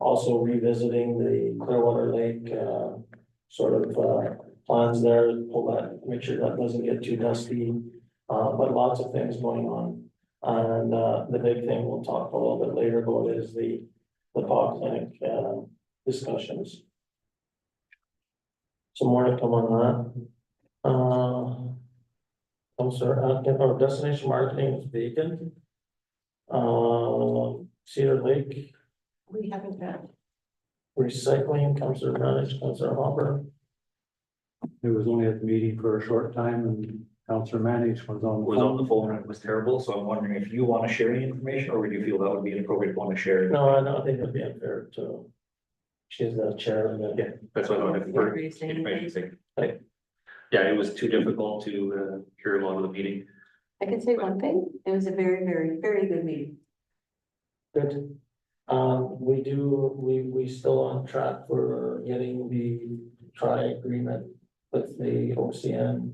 Also revisiting the Clearwater Lake, sort of, plans there, pull that, make sure that doesn't get too dusty. But lots of things going on. And, the big thing we'll talk a little bit later about is the PAW clinic, discussions. Some more to come on that. I'm sorry, or destination marketing is vacant. Cedar Lake We haven't met. recycling, Councillor Manage, Councillor Hopper. It was only at the meeting for a short time and Councillor Manning was on the Was on phone. the phone and it was terrible, so I'm wondering if you want to share any information, or would you feel that would be an appropriate one to share? No, I don't think it'd be unfair to. She's the chair of the. Yeah, that's what I wanted for Agree, same information's sake. Like, yeah, it was too difficult to hear a lot of the meeting. I can say one thing, it was a very, very, very good meeting. Good. We still on track for getting the agreement with the OCN,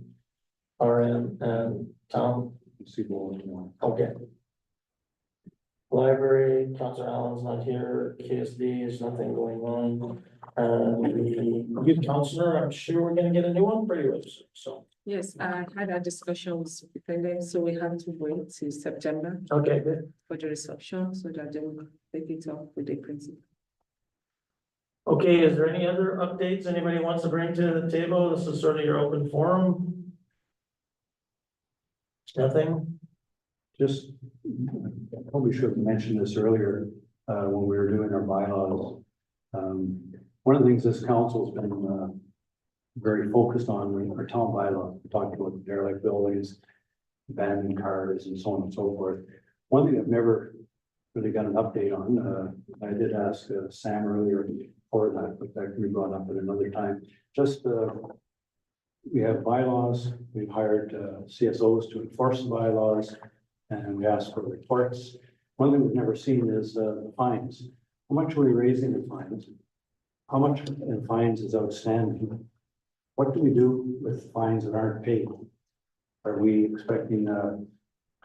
RM and town. See more tomorrow. Okay. Library, Councillor Allen's not here, KSD is nothing going on. And the youth counselor, I'm sure we're gonna get a new one pretty soon, so. Yes, I had a discussion with superintendent, so we have to wait till September Okay, good. for the reception so that they will take it up with the principal. Okay, is there any other updates anybody wants to bring to the table? This is sort of your open forum. Nothing? Just, I probably should have mentioned this earlier, when we were doing our bylaws. One of the things this council's been, very focused on, our town bylaws, we talked about derelict buildings, abandoned cars and so on and so forth. One thing I've never really got an update on, I did ask Sam earlier for that, but that can be brought up at another time. Just, we have bylaws, we've hired CSOs to enforce the bylaws, and we ask for reports. One thing we've never seen is the fines. How much are we raising the fines? How much in fines is outstanding? What do we do with fines that aren't paid? Are we expecting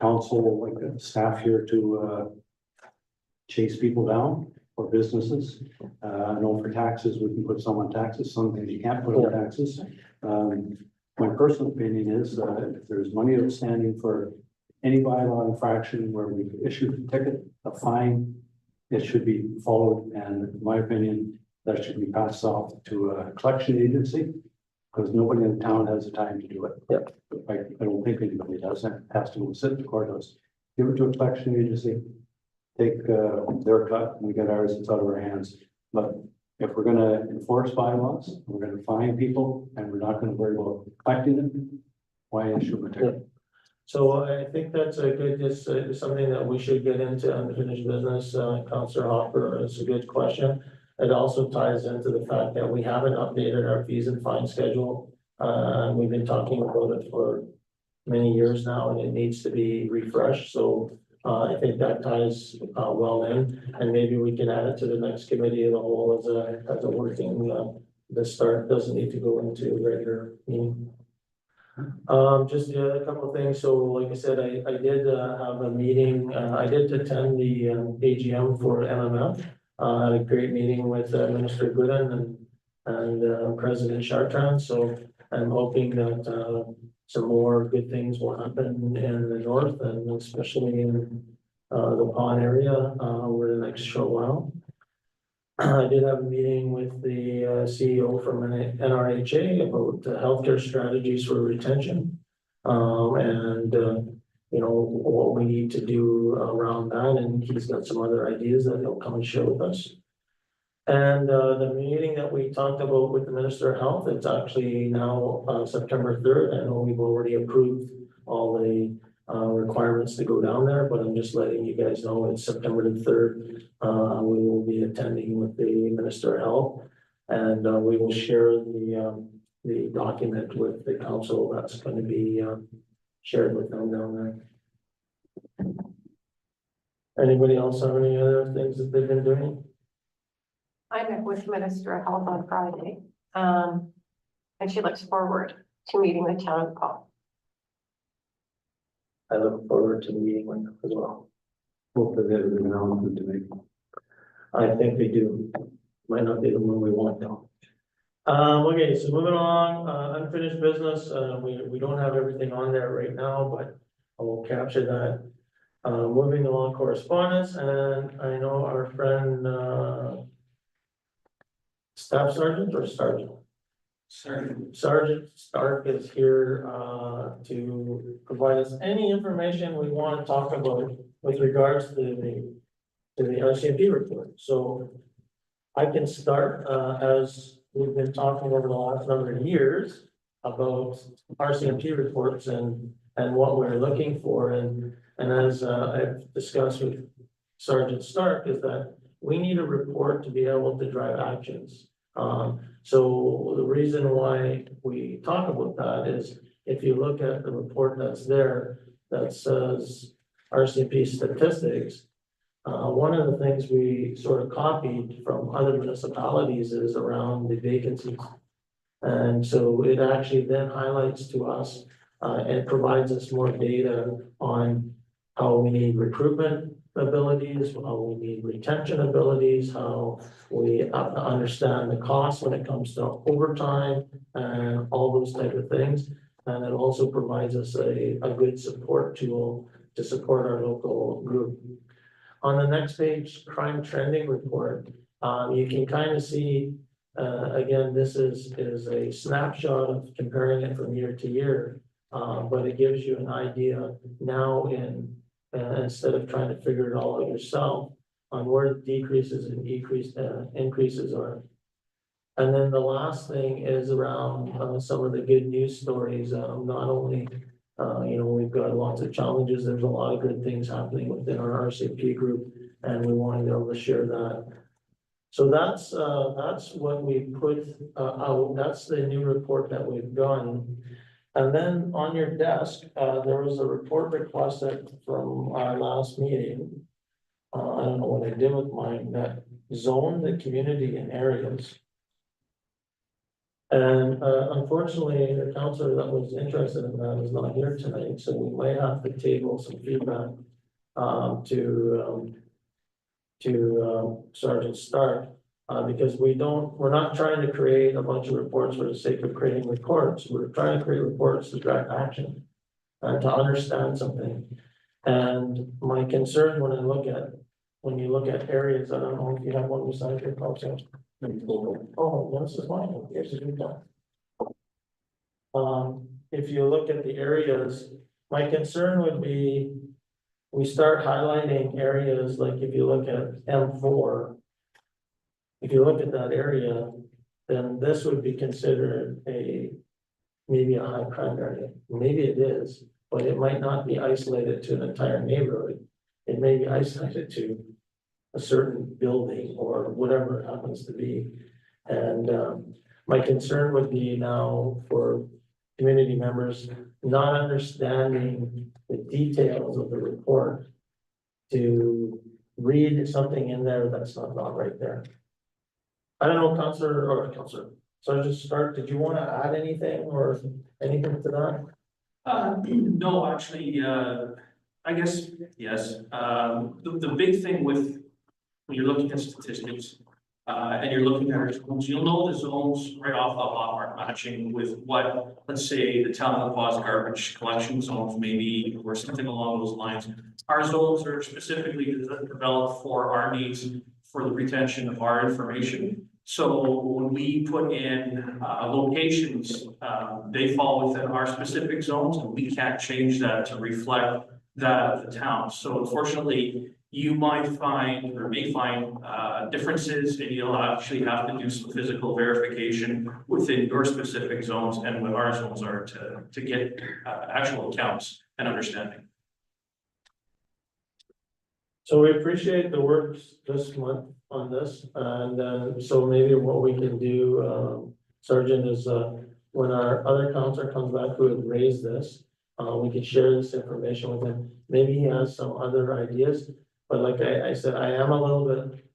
council, like staff here to chase people down or businesses? I know for taxes, we can put some on taxes, some things you can't put on taxes. My personal opinion is if there's money outstanding for any bylaw infraction where we've issued a ticket, a fine, it should be followed, and in my opinion, that should be passed off to a collection agency, because nobody in the town has the time to do it. Yep. I don't think anybody does, it has to go sit in the courthouse, give it to a collection agency, take their cut, and we get ours, it's out of our hands. But if we're gonna enforce bylaws, we're gonna fine people, and we're not gonna worry about collecting them, why issue a ticket? So I think that's a good, just something that we should get into unfinished business. Councillor Hopper, it's a good question. It also ties into the fact that we haven't updated our fees and fine schedule. We've been talking about it for many years now, and it needs to be refreshed. So I think that ties well in, and maybe we can add it to the next committee of the whole as a working, the start doesn't need to go into a regular meeting. Just a couple of things. So like I said, I did have a meeting. I did attend the AGM for MMF. Had a great meeting with Minister Gooden and President Chartrand. So I'm hoping that some more good things will happen in the north, and especially in the Pond area over the next short while. I did have a meeting with the CEO from NRHA about healthcare strategies for retention. you know, what we need to do around that, and he's got some other ideas that he'll come and share with us. And the meeting that we talked about with the Minister of Health, it's actually now September 3rd. I know we've already approved all the requirements to go down there, but I'm just letting you guys know it's September the 3rd. We will be attending with the Minister of Health, and we will share the document with the council that's going to be shared with them down there. Anybody else have any other things that they've been doing? I met with Minister of Health on Friday, and she looks forward to meeting the town of Paul. I look forward to the meeting with them as well. Hopefully they have an announcement to make. I think they do. Might not be the one we want though. Okay, so moving on, unfinished business, we don't have everything on there right now, but I will capture that. Moving along correspondence, and I know our friend, Staff Sergeant or Sergeant? Sergeant Stark is here, to provide us any information we want to talk about with regards to the RCMP report. So I can start, as we've been talking over the last number of years about RCMP reports and what we're looking for. And as I've discussed with Sergeant Stark, is that we need a report to be able to drive actions. So the reason why we talk about that is if you look at the report that's there that says RCMP statistics, one of the things we sort of copied from other municipalities is around the vacancies. And so it actually then highlights to us and provides us more data on how we need recruitment abilities, how we need retention abilities, how we have to understand the cost when it comes to overtime and all those type of things. And it also provides us a good support tool to support our local group. On the next page, crime trending report, you can kind of see, again, this is a snapshot of comparing it from year to year. But it gives you an idea now instead of trying to figure it all out yourself on where the decreases and increases are. And then the last thing is around some of the good news stories. Not only, we've got lots of challenges, there's a lot of good things happening within our RCMP group, and we want to be able to share that. So that's what we put out. That's the new report that we've done. And then on your desk, there was a report requested from our last meeting. I don't know what I did with mine, that zoned the community in areas. And unfortunately, the counselor that was interested in that is not here tonight, so we might have to table some feedback to Sergeant Stark. Because we're not trying to create a bunch of reports for the sake of creating reports. We're trying to create reports to drive action and to understand something. And my concern when you look at areas, I don't know if you have one beside your culture. Oh, this is mine. Here's a new one. If you look at the areas, my concern would be we start highlighting areas like if you look at M4. If you look at that area, then this would be considered maybe a high crime area. Maybe it is, but it might not be isolated to an entire neighborhood. It may be isolated to a certain building or whatever it happens to be. And my concern would be now for community members not understanding the details of the report to read something in there that's not right there. I don't know, Counselor, Sergeant Stark, did you want to add anything or anything to that? No, actually, I guess, yes. The big thing with, when you're looking at statistics, and you're looking at our zones, you'll know the zones right off the hop aren't matching with what, let's say, the town of Paws garbage collection zones maybe, or something along those lines. Our zones are specifically developed for our needs for the retention of our information. So when we put in locations, they fall within our specific zones, and we can't change that to reflect that of the town. So unfortunately, you might find or may find differences, and you'll actually have to do some physical verification within your specific zones and what our zones are to get actual accounts and understanding. So we appreciate the work this month on this, and so maybe what we can do, Sergeant, is when our other counselor comes back who has raised this, we can share this information with him. Maybe he has some other ideas, but like I said, I am a little bit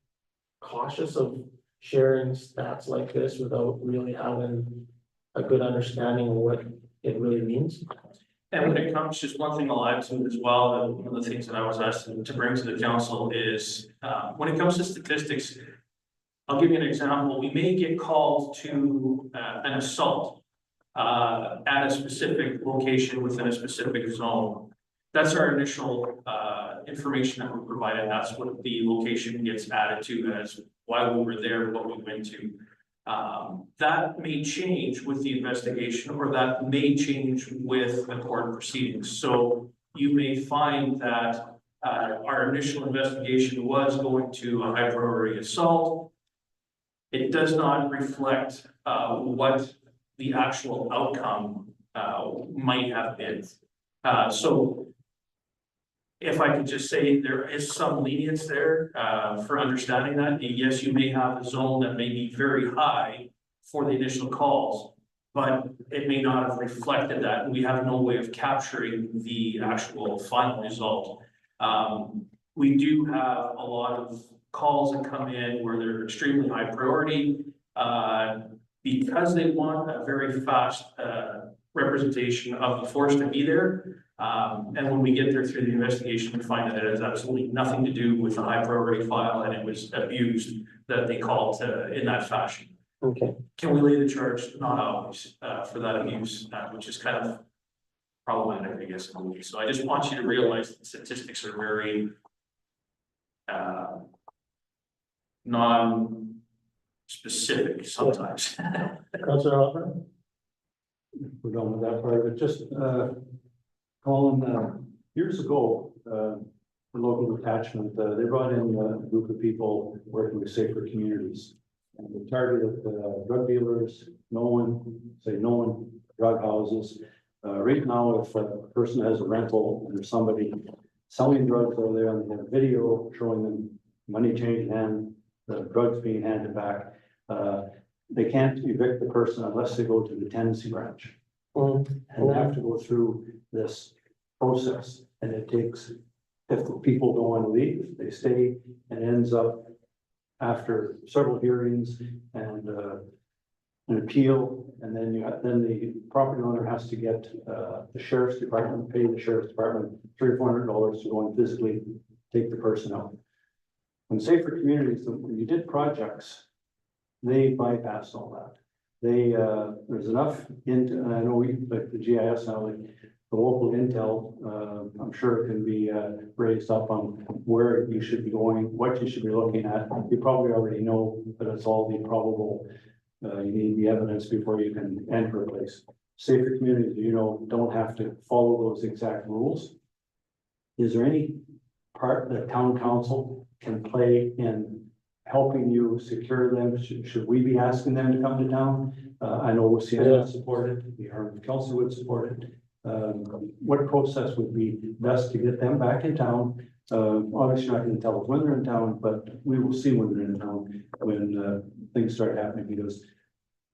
cautious of sharing stats like this without really having a good understanding of what it really means. And when it comes, just one thing I'll add to it as well, one of the things that I was asked to bring to the council is, when it comes to statistics, I'll give you an example. We may get called to an assault at a specific location within a specific zone. That's our initial information that we're provided. That's what the location gets added to as why we were there, what we went to. That may change with the investigation, or that may change with the court proceedings. So you may find that our initial investigation was going to a high priority assault. It does not reflect what the actual outcome might have been. So if I could just say there is some lenience there for understanding that. Yes, you may have a zone that may be very high for the initial calls, but it may not have reflected that. We have no way of capturing the actual final result. We do have a lot of calls that come in where they're extremely high priority because they want a very fast representation of the force to be there. And when we get there through the investigation, we find that it has absolutely nothing to do with the high priority file, and it was abused that they called in that fashion. Okay. Can we lay the charge? Not always for that abuse, which is kind of problematic, I guess. So I just want you to realize that statistics are very non-specific sometimes. Councilor Hopper? We're done with that part of it. Just, Colin, years ago, the local detachment, they brought in a group of people working with safer communities. And they targeted drug dealers, drug houses. Right now, if a person has a rental and there's somebody selling drugs over there and they have video showing them money changing hand, the drugs being handed back, they can't evict the person unless they go to the tenancy branch. And have to go through this process, and it takes, if the people don't want to leave, they stay, and it ends up after several hearings and an appeal, and then then the property owner has to get the sheriff's department, pay the sheriff's department $300 or $400 to go and physically take the person out. In safer communities, when you did projects, they bypassed all that. There's enough and I know like the GIS now, like the local intel, I'm sure it can be raised up on where you should be going, what you should be looking at. You probably already know, but it's all the probable. You need the evidence before you can enter a place. Safer communities, don't have to follow those exact rules. Is there any part that town council can play in helping you secure them? Should we be asking them to come to town? I know Sienna would support it, the Armed Council would support it. What process would be best to get them back in town? Obviously, you're not going to tell us when they're in town, but we will see when they're in town when things start happening, because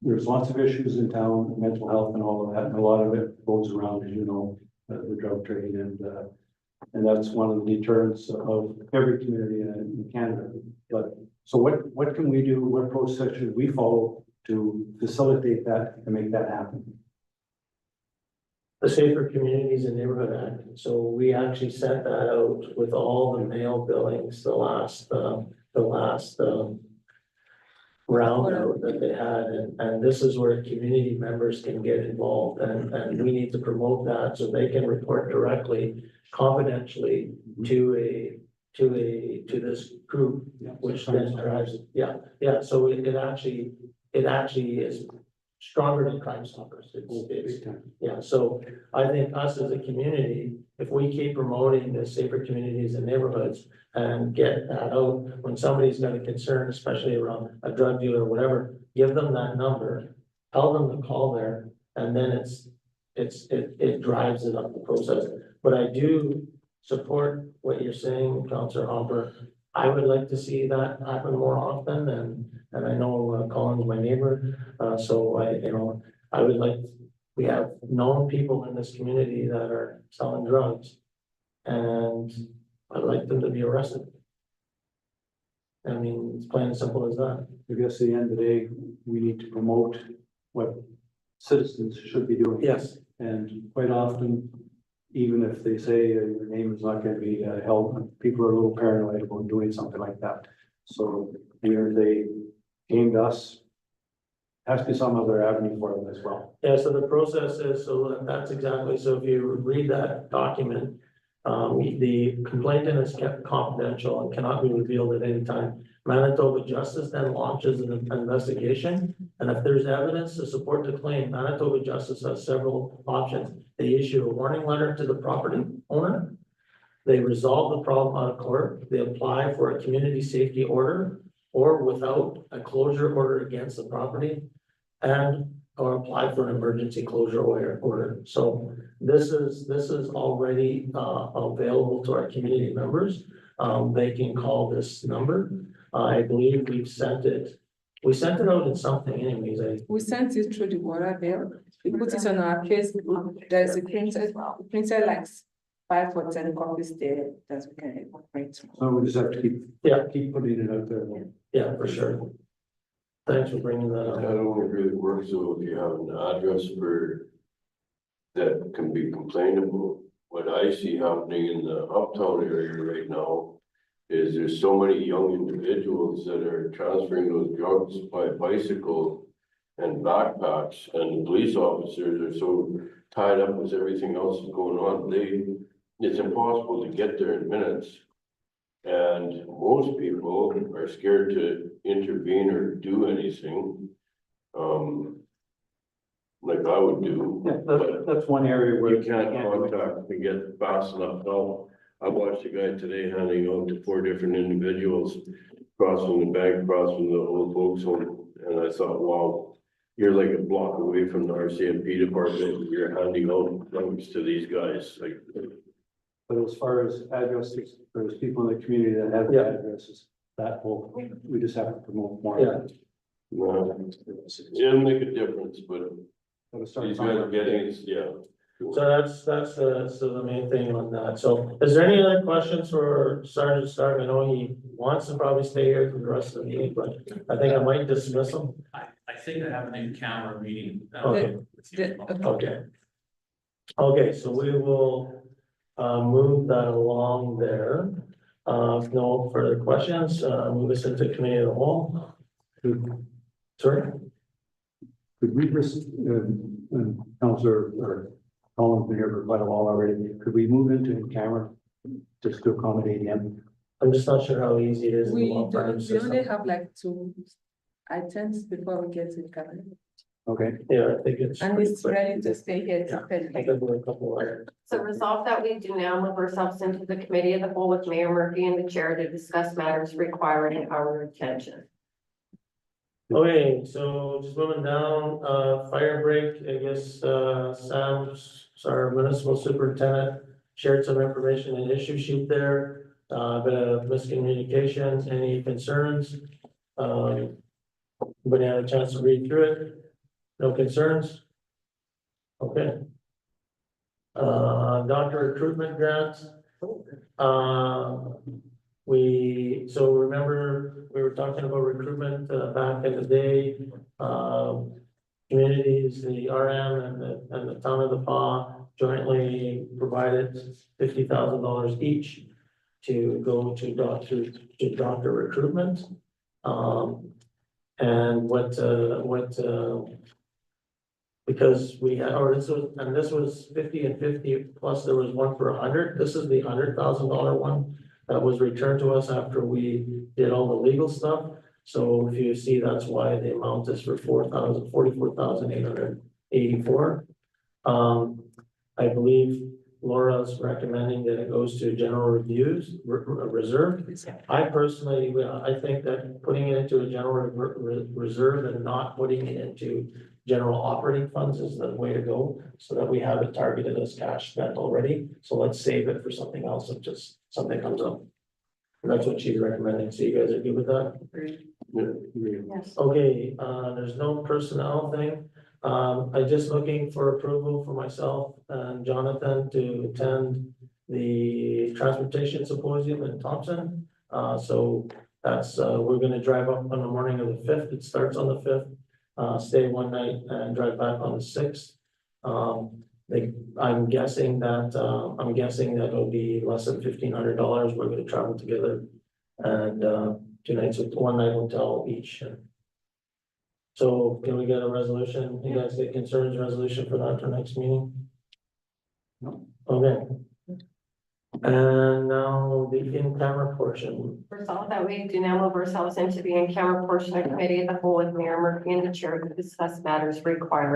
there's lots of issues in town, mental health and all of that, and a lot of it goes around, as you know, the drug trade, and that's one of the deterrents of every community in Canada. But so what can we do? What process should we follow to facilitate that and make that happen? The Safer Communities and Neighborhood Act. So we actually sent that out with all the mail billings, the last round out that they had, and this is where community members can get involved, and we need to promote that so they can report directly, confidentially to this group, which then drives, so it actually is stronger than Crime Stoppers. So I think us as a community, if we keep promoting the safer communities and neighborhoods and get that out, when somebody's got a concern, especially around a drug dealer or whatever, give them that number, tell them to call there, and then it drives it up the process. But I do support what you're saying, Councillor Hopper. I would like to see that happen more often, and I know Colin's my neighbor, so I would like, we have known people in this community that are selling drugs, and I'd like them to be arrested. I mean, it's plain and simple as that. I guess at the end of the day, we need to promote what citizens should be doing. Yes. And quite often, even if they say your name is not gonna be held, people are a little paranoid about doing something like that. So here they came to us. Has to be some other avenue for them as well. Yeah, so the process is, so that's exactly, so if you read that document, the complainant is kept confidential and cannot be revealed at any time. Manitoba Justice then launches an investigation, and if there's evidence to support the claim, Manitoba Justice has several options. They issue a warning letter to the property owner. They resolve the problem out of court. They apply for a community safety order or without a closure order against the property, or apply for an emergency closure order. So this is already available to our community members. They can call this number. I believe we sent it out in something anyways. We sent it through the water bill. We put it on our Facebook. There's a printer like 5 or 10 copies there that we can print. So we just have to keep putting it out there. Yeah, for sure. Thanks for bringing that I up. don't really work, so if you have an address that can be complained about. What I see happening in the uptown area right now is there's so many young individuals that are transferring those drugs by bicycle and backpacks, and the police officers are so tied up with everything else that's going on, it's impossible to get there in minutes. And most people are scared to intervene or do anything. Like I would do. Yeah, that's one area where You can't contact and get fast enough help. I watched a guy today handing out to 4 different individuals crossing the bank, crossing the old folks home, and I thought, wow, you're like a block away from the RCMP department, you're handing out drugs to these guys, like. But as far as addresses, there's people in the community that have addresses, we just have to promote more. Yeah. It'll make a difference, but Gotta start these guys are getting, So that's the main thing on that. So is there any other questions for Sergeant Stark? I know he wants to probably stay here for the rest of the meeting, but I think I might dismiss him. I think I have an in-camera meeting. Okay. with you. Okay, so we will move that along there. If no further questions, move us into committee of the whole. Sorry? Could we just, Councillor or Colin's been here for quite a while already, could we move into camera just to accommodate him? I'm just not sure how easy it is. in the We law firm don't, we only system. have like 2 items before we get to the cabinet. Okay. Yeah, I think it's. And he's ready to stay here to I finish. think we're a couple of items. So resolve that we do now move ourselves into the committee of the whole with Mayor Murphy and the chair to discuss matters requiring our attention. Okay, so just moving down, fire break, I guess, Sam's, our municipal superintendent shared some information in the issue sheet there. Been a miscommunication, any concerns? Anybody had a chance to read through it? No concerns? Okay. Doctor recruitment grants. So remember, we were talking about recruitment back in the day. Communities, the RM and the town of the Pas jointly provided $50,000 each to go to doctor recruitment. And because we had, this was 50 and 50, plus there was one for 100. This is the $100,000 one that was returned to us after we did all the legal stuff. So if you see, that's why the amount is for $44,884. I believe Laura's recommending that it goes to general reserve. I personally, I think that putting it into a general reserve and not putting it into general operating funds is the way to go, so that we have it targeted as cash spent already. So let's save it for something else if just something comes up. And that's what she's recommending. So you guys are good with that? Yes. Okay, there's no personnel thing. I'm just looking for approval for myself and Jonathan to attend the transportation symposium in Thompson. So that's, we're gonna drive up on the morning of the fifth. It starts on the fifth. Stay one night and drive back on the sixth. I'm guessing that it'll be less than $1,500. We're gonna travel together and, 2 nights with 1 night hotel each. So can we get a resolution? You guys get concerns resolution for that for next meeting? No. Okay. And now the in-camera portion. Resolved that we do now move ourselves into the in-camera portion of committee of the whole with Mayor Murphy and the chair to discuss matters required